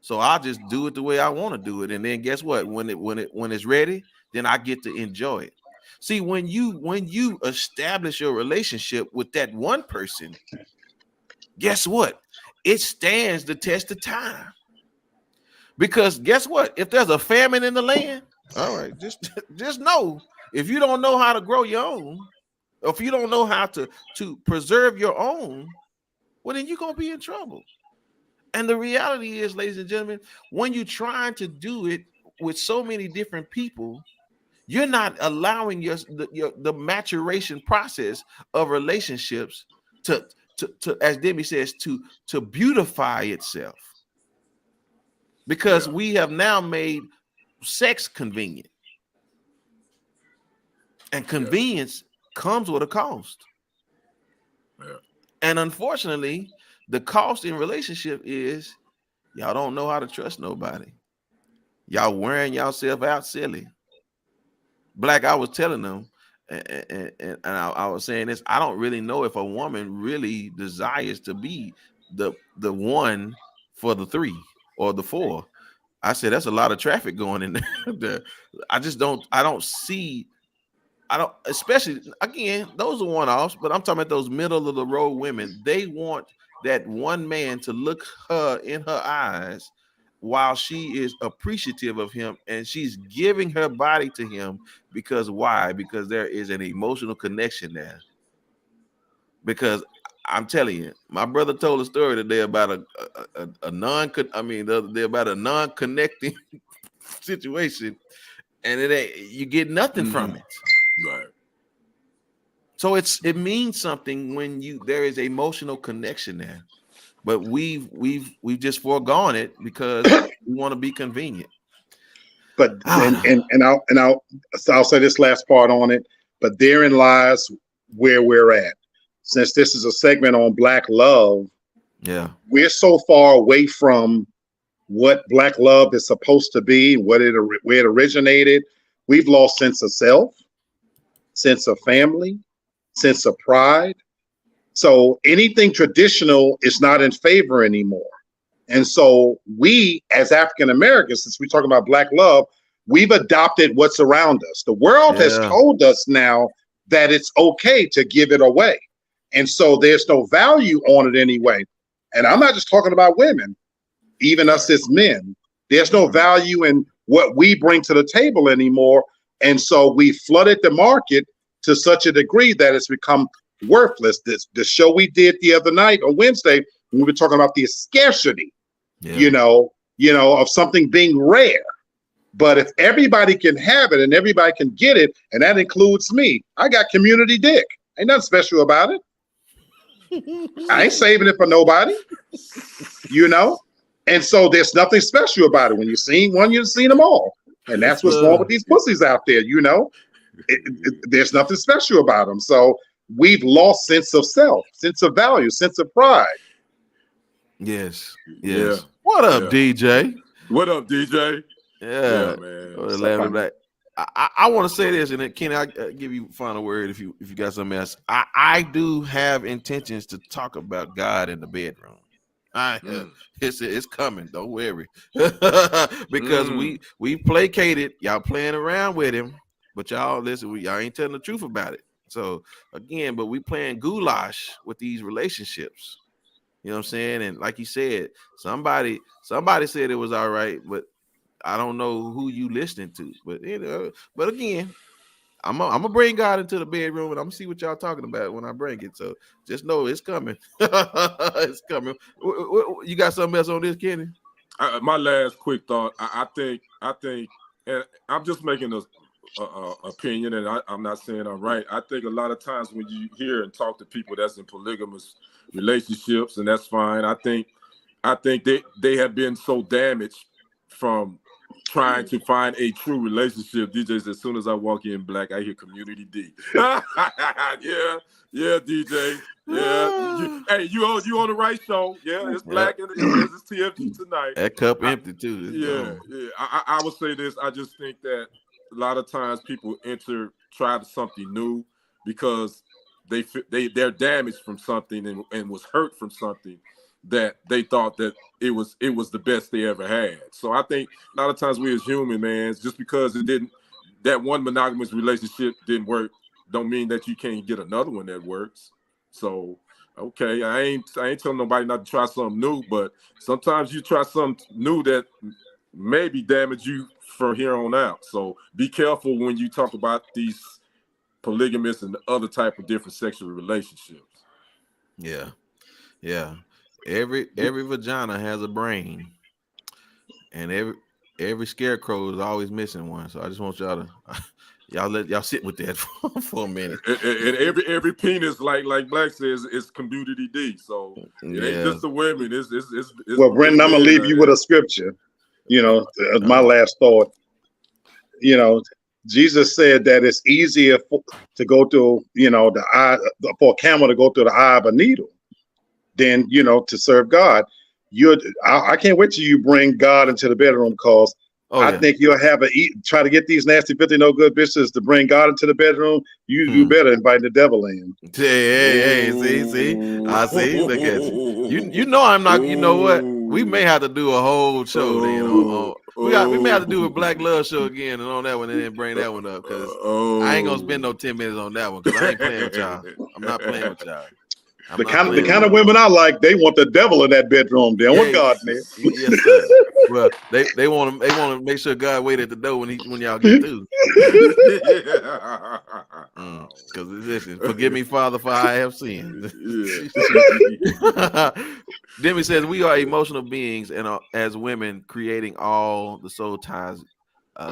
Speaker 1: so I'll just do it the way I want to do it. And then guess what? When it's ready, then I get to enjoy it. See, when you establish your relationship with that one person, guess what? It stands the test of time. Because guess what? If there's a famine in the land, all right, just know, if you don't know how to grow your own, or if you don't know how to preserve your own, well, then you're going to be in trouble. And the reality is, ladies and gentlemen, when you're trying to do it with so many different people, you're not allowing the maturation process of relationships to as Debbie says, to beautify itself. Because we have now made sex convenient. And convenience comes with a cost. Yeah. And unfortunately, the cost in relationship is y'all don't know how to trust nobody. Y'all wearing yourself out silly. Black, I was telling them, I was saying this. I don't really know if a woman really desires to be the one for the 3 or the 4. I said that's a lot of traffic going in there. I just don't. I don't see. I don't. Especially again, those are one-offs. But I'm talking about those middle of the road women. They want that one man to look her in her eyes while she is appreciative of him and she's giving her body to him. Because why? Because there is an emotional connection there. Because I'm telling you, my brother told a story today about a non-connecting situation, and it ain't, you get nothing from it.
Speaker 3: Right.
Speaker 1: So it means something when there is emotional connection there. But we've just foregone it because we want to be convenient.
Speaker 5: But I'll say this last part on it. But therein lies where we're at. Since this is a segment on Black love, we're so far away from what Black love is supposed to be, where it originated. We've lost sense of self, sense of family, sense of pride. So anything traditional is not in favor anymore. And so we, as African Americans, since we're talking about Black love, we've adopted what's around us. The world has told us now that it's okay to give it away. And so there's no value on it anyway. And I'm not just talking about women, even us as men. There's no value in what we bring to the table anymore. And so we flooded the market to such a degree that it's become worthless. The show we did the other night on Wednesday, we were talking about the scarcity, you know, of something being rare. But if everybody can have it and everybody can get it, and that includes me, I got community dick. Ain't nothing special about it. I ain't saving it for nobody, you know? And so there's nothing special about it. When you've seen one, you've seen them all. And that's what's wrong with these pussies out there, you know? There's nothing special about them. So we've lost sense of self, sense of value, sense of pride.
Speaker 1: Yes. Yeah. What up, DJ?
Speaker 3: What up, DJ?
Speaker 1: Yeah,
Speaker 3: man.
Speaker 1: I want to say this, and then Kenny, I'll give you final word if you got something else. I do have intentions to talk about God in the bedroom. It's coming. Don't worry, because we placated. Y'all playing around with him, but y'all listen. Y'all ain't telling the truth about it. So again, but we playing goulash with these relationships. You know what I'm saying? And like you said, somebody said it was all right, but I don't know who you listening to. But but again, I'm gonna bring God into the bedroom, and I'm gonna see what y'all talking about when I bring it. So just know it's coming. It's coming. You got something else on this, Kenny?
Speaker 3: My last quick thought. I think, and I'm just making a opinion, and I'm not saying I'm right. I think a lot of times when you hear and talk to people that's in polygamous relationships, and that's fine. I think they have been so damaged from trying to find a true relationship. DJs, as soon as I walk in Black, I hear Community D. yeah, DJ. Yeah, you on the right show. Yeah, it's Black and it's TFG tonight.
Speaker 1: That cup empty too.
Speaker 3: Yeah. I would say this. I just think that a lot of times people try something new because they're damaged from something and was hurt from something that they thought that it was the best they ever had. So I think a lot of times we as human, man, just because that one monogamous relationship didn't work, don't mean that you can't get another one that works. So okay, I ain't telling nobody not to try something new, but sometimes you try something new that maybe damage you from here on out. So be careful when you talk about these polygamous and other type of different sexual relationships.
Speaker 1: Yeah. Every vagina has a brain, and every scarecrow is always missing one. So I just want y'all to y'all sit with that for a minute.
Speaker 3: And every penis, like Black says, is Community D. So it ain't just the women. It's
Speaker 5: well, Brendan, I'm gonna leave you with a scripture. You know, my last thought. You know, Jesus said that it's easier to go through, the eye for a camel to go through the eye of a needle than, to serve God. I can't wait till you bring God into the bedroom, because
Speaker 1: Oh,
Speaker 5: I
Speaker 1: yeah.
Speaker 5: think you'll have try to get these nasty 50 no good bitches to bring God into the bedroom. You better invite the devil in.
Speaker 1: Hey, see. I see. Look at you. You know I'm not. You know what? We may have to do a whole show then. We may have to do a Black Love show again and on that one, and then bring that one up because I ain't gonna spend no 10 minutes on that one because I ain't playing with y'all. I'm not playing with y'all.
Speaker 5: The kind of women I like, they want the devil in that bedroom. They don't want God, man.
Speaker 1: Yes, sir. Well, they want to make sure God wait at the door when y'all get through. Because listen, forgive me, Father, for I have sinned. Demi says we are emotional beings, and as women, creating all the soul ties.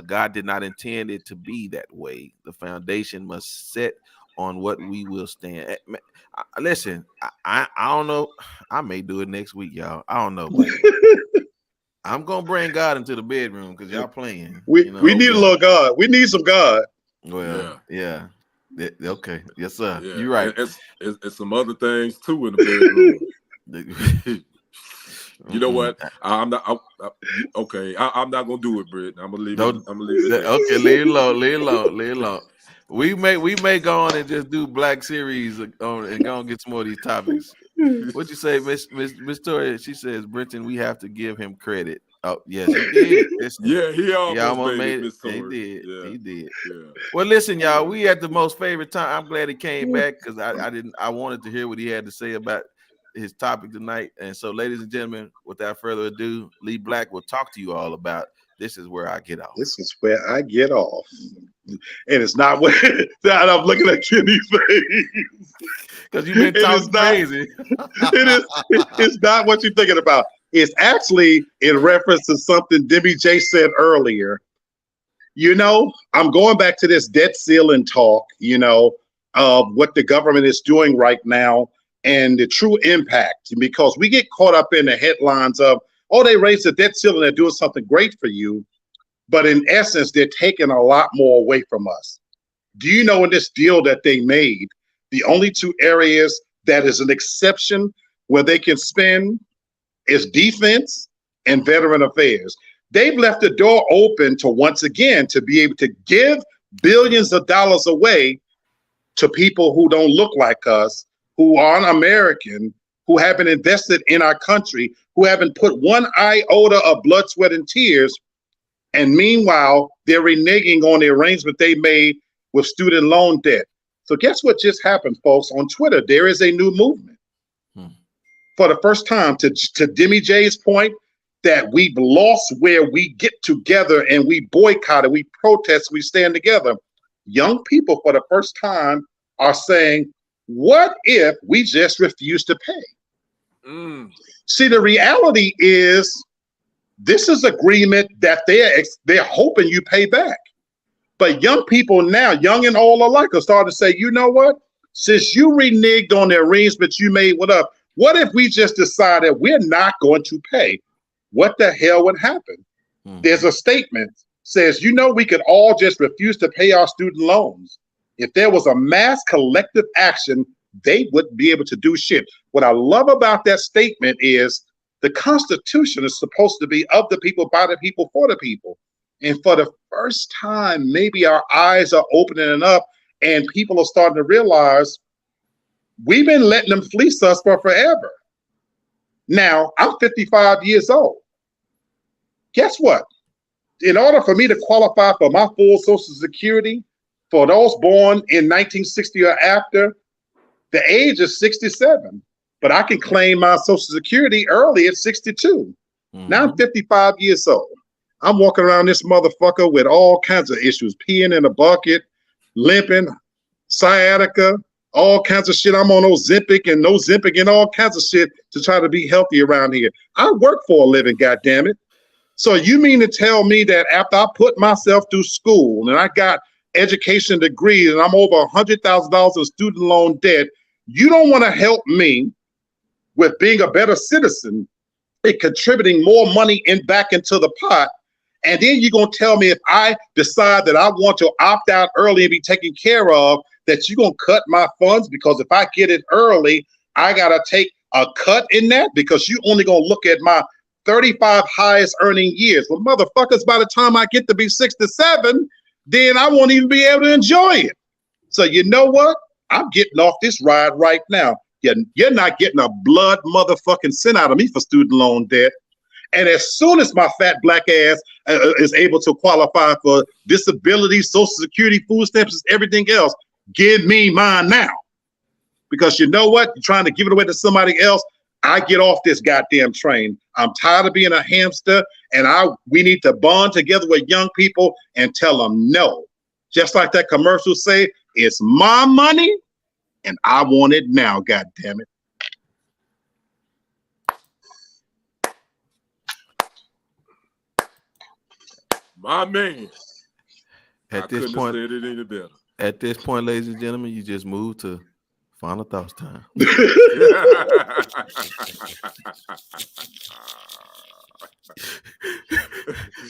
Speaker 1: God did not intend it to be that way. The foundation must set on what we will stand. Listen, I don't know. I may do it next week, y'all. I don't know, but I'm gonna bring God into the bedroom because y'all playing.
Speaker 5: We need a little God. We need some God.
Speaker 1: Well, yeah. Okay, yes, sir. Yeah. You're right.
Speaker 3: It's some other things too in the bedroom. You know what? I'm not. Okay, I'm not gonna do it, Britt. I'm gonna leave it. I'm gonna leave it.
Speaker 1: Okay, leave it alone. We may go on and just do Black series on and go and get some more of these topics. What you say, Miss Toria? She says, Brenton, we have to give him credit. Oh, yes, he did.
Speaker 3: He almost made it.
Speaker 1: He did. Yeah. He did. Yeah. Well, listen, y'all. We at the most favorite time. I'm glad he came back because I wanted to hear what he had to say about his topic tonight. And so, ladies and gentlemen, without further ado, Lee Black will talk to you all about This Is Where I Get Off.
Speaker 5: This is where I get off. And it's not what I'm looking at Kenny's face.
Speaker 1: Because you've been talking crazy.
Speaker 5: It's not what you're thinking about. It's actually in reference to something Demi J said earlier. You know, I'm going back to this debt ceiling talk, you know, of what the government is doing right now and the true impact. Because we get caught up in the headlines of, oh, they raised the debt ceiling, they're doing something great for you. But in essence, they're taking a lot more away from us. Do you know in this deal that they made, the only two areas that is an exception where they can spend is defense and veteran affairs. They've left the door open to once again to be able to give billions of dollars away to people who don't look like us, who aren't American, who haven't invested in our country, who haven't put one iota of blood, sweat, and tears. And meanwhile, they're reneging on the arrangement they made with student loan debt. So guess what just happened, folks? On Twitter, there is a new movement. For the first time, to Demi J's point, that we've lost where we get together and we boycott it, we protest, we stand together. Young people, for the first time, are saying, what if we just refuse to pay? See, the reality is, this is agreement that they're hoping you pay back. But young people now, young and old alike, are starting to say, you know what? Since you reneged on the arrangement you made with us, what if we just decided we're not going to pay? What the hell would happen? There's a statement says, you know, we could all just refuse to pay our student loans. If there was a mass collective action, they wouldn't be able to do shit. What I love about that statement is the Constitution is supposed to be of the people, by the people, for the people. And for the first time, maybe our eyes are opening up and people are starting to realize we've been letting them fleece us for forever. Now, I'm 55 years old. Guess what? In order for me to qualify for my full Social Security, for those born in 1960 or after, the age is 67. But I can claim my Social Security early at 62. Now I'm 55 years old. I'm walking around this motherfucker with all kinds of issues, peeing in a bucket, limping, sciatica, all kinds of shit. I'm on Ozempic and all kinds of shit to try to be healthy around here. I work for a living, goddammit. So you mean to tell me that after I put myself through school and I got education degrees and I'm over $100,000 in student loan debt, you don't want to help me with being a better citizen and contributing more money back into the pot? And then you're going to tell me if I decide that I want to opt out early and be taken care of, that you're going to cut my funds? Because if I get it early, I got to take a cut in that because you only going to look at my 35 highest earning years. Well, motherfuckers, by the time I get to be 67, then I won't even be able to enjoy it. So you know what? I'm getting off this ride right now. You're not getting a blood motherfucking cent out of me for student loan debt. And as soon as my fat black ass is able to qualify for disability, Social Security, food stamps, everything else, give me mine now. Because you know what? You're trying to give it away to somebody else. I get off this goddamn train. I'm tired of being a hamster, and we need to bond together with young people and tell them no. Just like that commercial say, it's my money, and I want it now, God damn it.
Speaker 3: My man.
Speaker 1: At this point, said it any better. At this point, ladies and gentlemen, you just moved to final thoughts time.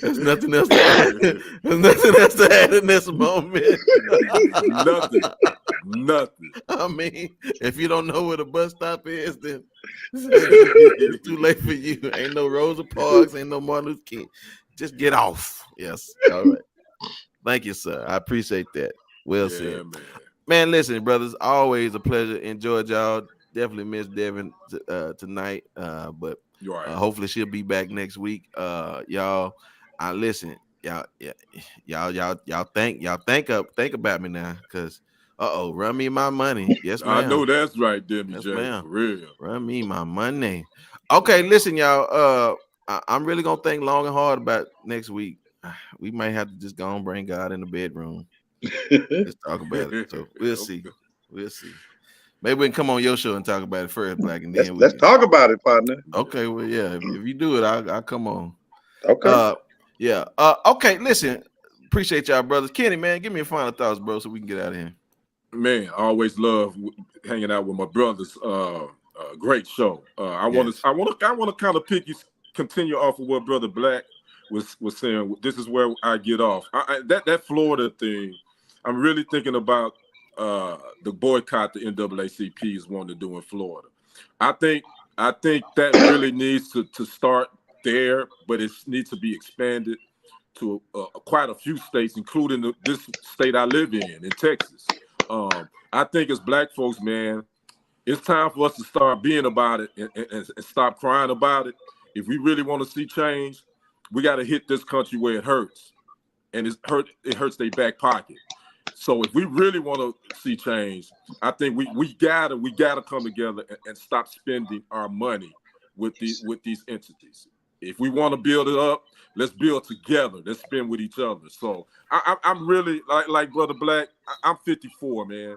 Speaker 1: There's nothing else to add. There's nothing else to add in this moment. Nothing. I mean, if you don't know where the bus stop is, then it's too late for you. Ain't no Rosa Parks, ain't no Martin Luther King. Just get off. Yes. All right. Thank you, sir. I appreciate that. Well said. Man, listen, brothers, always a pleasure. Enjoyed y'all. Definitely miss Devin tonight. But hopefully she'll be back next week. Y'all, listen, y'all think about me now, because run me my money. Yes, ma'am.
Speaker 3: I know that's right, Debbie J.
Speaker 1: Ma'am.
Speaker 3: For real.
Speaker 1: Run me my money. Okay, listen, y'all. I'm really gonna think long and hard about next week. We might have to just go and bring God in the bedroom. Let's talk about it. So we'll see. We'll see. Maybe we can come on your show and talk about it first, Black, and then
Speaker 5: let's talk about it, partner.
Speaker 1: Okay, well, yeah. If you do it, I'll come on.
Speaker 5: Okay.
Speaker 1: Yeah. Okay. Listen, appreciate y'all, brothers. Kenny, man, give me your final thoughts, bro, so we can get out of here.
Speaker 3: Man, I always love hanging out with my brothers. Great show. I want to kind of continue off of what Brother Black was saying. This is where I get off. That Florida thing, I'm really thinking about the boycott the NAACP is wanting to do in Florida. I think that really needs to start there, but it needs to be expanded to quite a few states, including this state I live in Texas. I think as Black folks, man, it's time for us to start being about it and stop crying about it. If we really want to see change, we got to hit this country where it hurts, and it hurts their back pocket. So if we really want to see change, I think we gotta come together and stop spending our money with these entities. If we want to build it up, let's build together. Let's spend with each other. So I'm really like Brother Black. I'm 54, man.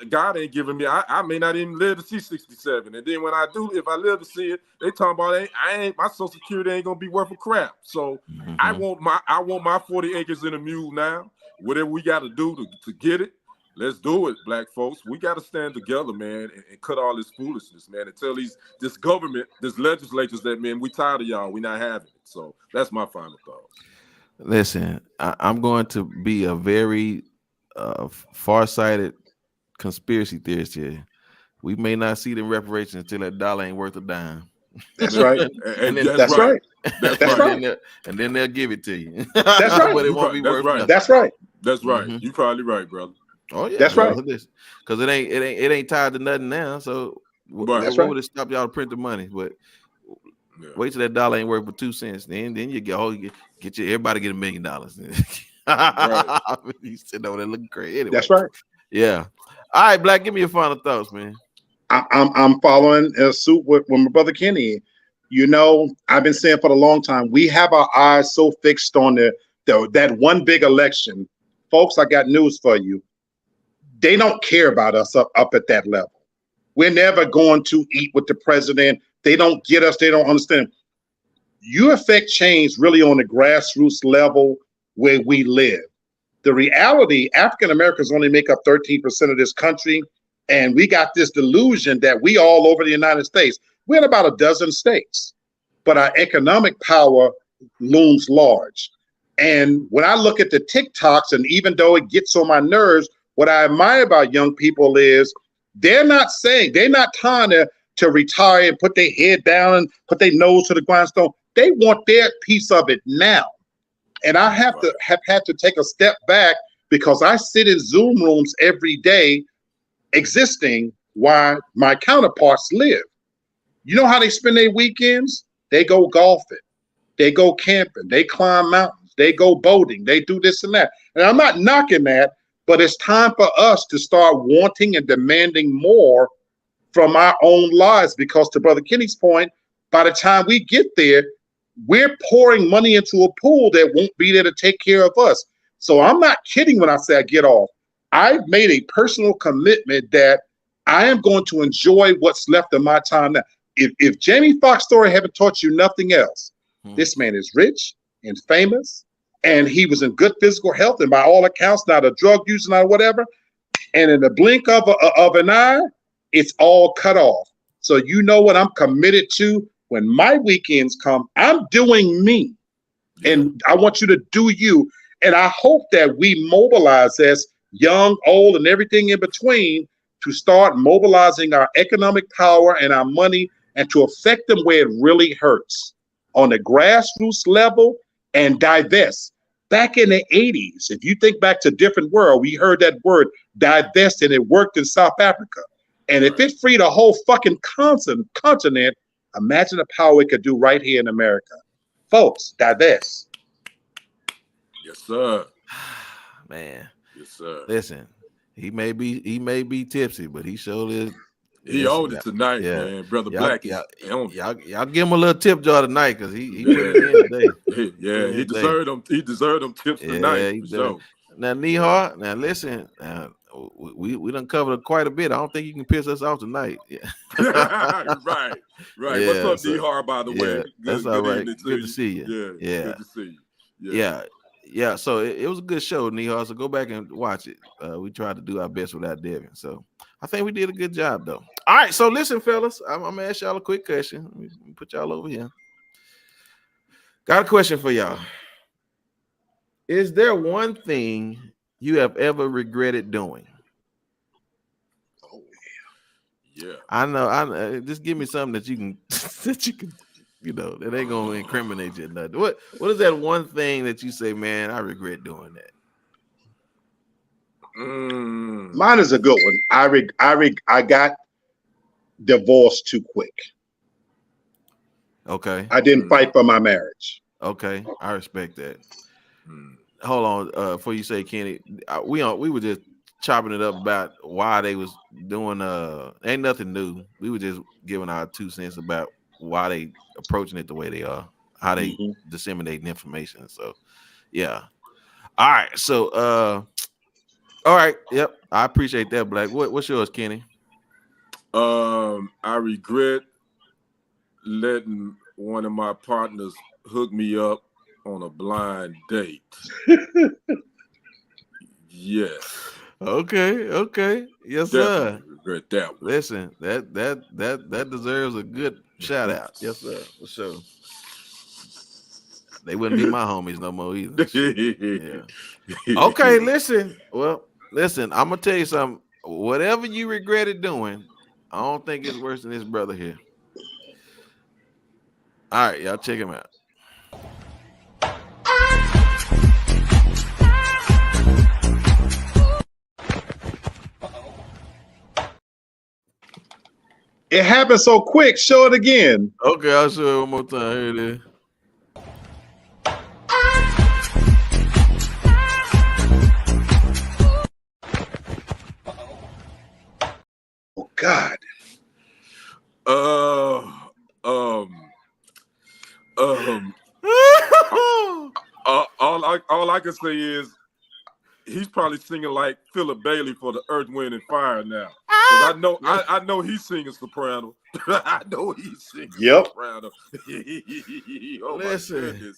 Speaker 3: God ain't giving me. I may not even live to see 67, and then when I do, if I live to see it, they talking about my Social Security ain't gonna be worth a crap. So I want my 40 acres and a mule now. Whatever we got to do to get it, let's do it, Black folks. We got to stand together, man, and cut all this foolishness, man, and tell this government, this legislatures that, man, we tired of y'all. We not having it. So that's my final thought.
Speaker 1: Listen, I'm going to be a very far-sighted conspiracy theorist here. We may not see the reparations until that dollar ain't worth a dime.
Speaker 5: That's right. That's right.
Speaker 1: And then they'll give it to you.
Speaker 5: That's right.
Speaker 1: But it won't be worth nothing.
Speaker 5: That's right.
Speaker 3: That's right. You probably right, brother.
Speaker 1: Oh yeah,
Speaker 5: that's right.
Speaker 1: Because it ain't tied to nothing now. So what would it stop y'all to print the money? But wait till that dollar ain't worth but 2 cents. Then you get everybody get $1 million. Right. You sitting over there looking crazy. Anyway,
Speaker 5: that's right.
Speaker 1: Yeah. All right, Black, give me your final thoughts, man.
Speaker 5: I'm following suit with my brother Kenny. You know, I've been saying for a long time, we have our eyes so fixed on that one big election. Folks, I got news for you. They don't care about us up at that level. We're never going to eat with the president. They don't get us. They don't understand. You affect change really on the grassroots level where we live. The reality, African Americans only make up 13% of this country. And we got this delusion that we all over the United States. We're in about a dozen states, but our economic power looms large. And when I look at the TikToks, and even though it gets on my nerves, what I admire about young people is they're not trying to to retire and put their head down and put their nose to the grindstone. They want their piece of it now. And I have had to take a step back because I sit in Zoom rooms every day existing while my counterparts live. You know how they spend their weekends? They go golfing, they go camping, they climb mountains, they go boating, they do this and that. And I'm not knocking that, but it's time for us to start wanting and demanding more from our own lives, because to Brother Kenny's point, by the time we get there, we're pouring money into a pool that won't be there to take care of us. So I'm not kidding when I say I get off. I've made a personal commitment that I am going to enjoy what's left of my time now. If Jamie Foxx's story haven't taught you nothing else, this man is rich and famous, and he was in good physical health, and by all accounts, not a drug user, not whatever. And in the blink of an eye, it's all cut off. So you know what I'm committed to when my weekends come. I'm doing me, and I want you to do you. And I hope that we mobilize as young, old, and everything in between to start mobilizing our economic power and our money and to affect them where it really hurts on the grassroots level and divest. Back in the 80s, if you think back to different world, we heard that word divest, and it worked in South Africa. And if it freed a whole fucking continent, imagine the power it could do right here in America. Folks, divest.
Speaker 3: Yes, sir.
Speaker 1: Man.
Speaker 3: Yes, sir.
Speaker 1: Listen, he may be tipsy, but he sure is.
Speaker 3: He owned it tonight, man. Brother Black.
Speaker 1: Y'all give him a little tip jar tonight, because he put it in today.
Speaker 3: He deserved them. He deserved them tips tonight. For sure.
Speaker 1: Now, Nehar, now listen, we done covered quite a bit. I don't think you can piss us off tonight.
Speaker 3: right.
Speaker 1: Yeah,
Speaker 3: What's up, Nehar? By the way,
Speaker 1: that's all right. Good to see you.
Speaker 3: Good to see you.
Speaker 1: Yeah. So it was a good show, Nehar. So go back and watch it. We tried to do our best without Devin. So I think we did a good job, though. All right. So listen, fellas, I'm gonna ask y'all a quick question. Let me put y'all over here. Got a question for y'all. Is there one thing you have ever regretted doing?
Speaker 3: Oh yeah.
Speaker 1: I know. Just give me something that you can that ain't gonna incriminate you or nothing. What is that one thing that you say, man, I regret doing that?
Speaker 5: Mine is a good one. I got divorced too quick.
Speaker 1: Okay.
Speaker 5: I didn't fight for my marriage.
Speaker 1: Okay, I respect that. Hold on, before you say, Kenny, we were just chopping it up about why they was doing ain't nothing new. We were just giving our 2 cents about why they approaching it the way they are, how they disseminating information. So yeah. All right. So all right, yep. I appreciate that, Black. What's yours, Kenny?
Speaker 3: I regret letting one of my partners hook me up on a blind date. Yes.
Speaker 1: Okay. Yes, sir.
Speaker 3: Regret that one.
Speaker 1: Listen, that deserves a good shout out. Yes, sir. For sure. They wouldn't be my homies no more either. Yeah. Okay, listen. Well, listen, I'm gonna tell you something. Whatever you regretted doing, I don't think it's worse than this brother here. All right, y'all check him out.
Speaker 5: It happened so quick. Show it again.
Speaker 1: Okay, I'll show it one more time. Here it is.
Speaker 5: Oh God.
Speaker 3: All I can say is he's probably singing like Philip Bailey for the Earth, Wind, and Fire now. Because I know he's singing soprano. I know he's singing soprano. Oh,
Speaker 1: listen,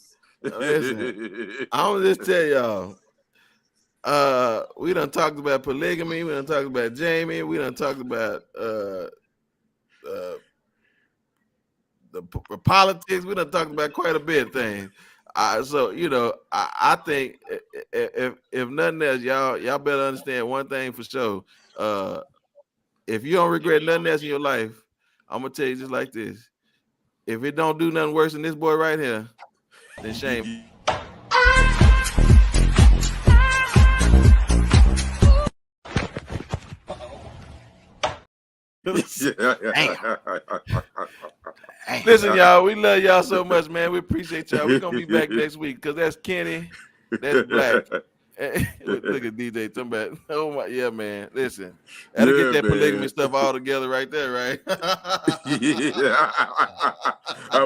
Speaker 1: I'm just tell y'all. We done talked about polygamy. We done talked about Jamie. We done talked about the politics. We done talked about quite a bit of things. So I think if nothing else, y'all better understand one thing for sure. If you don't regret nothing else in your life, I'm gonna tell you just like this: if it don't do nothing worse than this boy right here, then shame. Listen, y'all, we love y'all so much, man. We appreciate y'all. We're gonna be back next week because that's Kenny, that's Black. Look at DJ talking about, oh my, yeah, man. Listen, that'll get that polygamy stuff all together right there, right?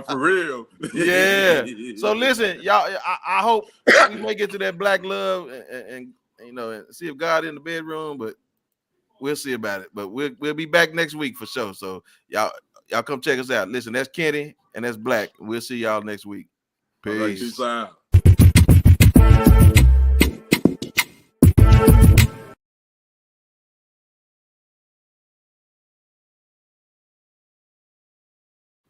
Speaker 3: For real.
Speaker 1: Yeah. So listen, y'all. I hope we make it to that black love and you know, and see if God in the bedroom, but we'll see about it. But we'll be back next week for sure. So y'all come check us out. Listen, that's Kenny and that's Black. We'll see y'all next week. Peace.
Speaker 3: All right, peace out.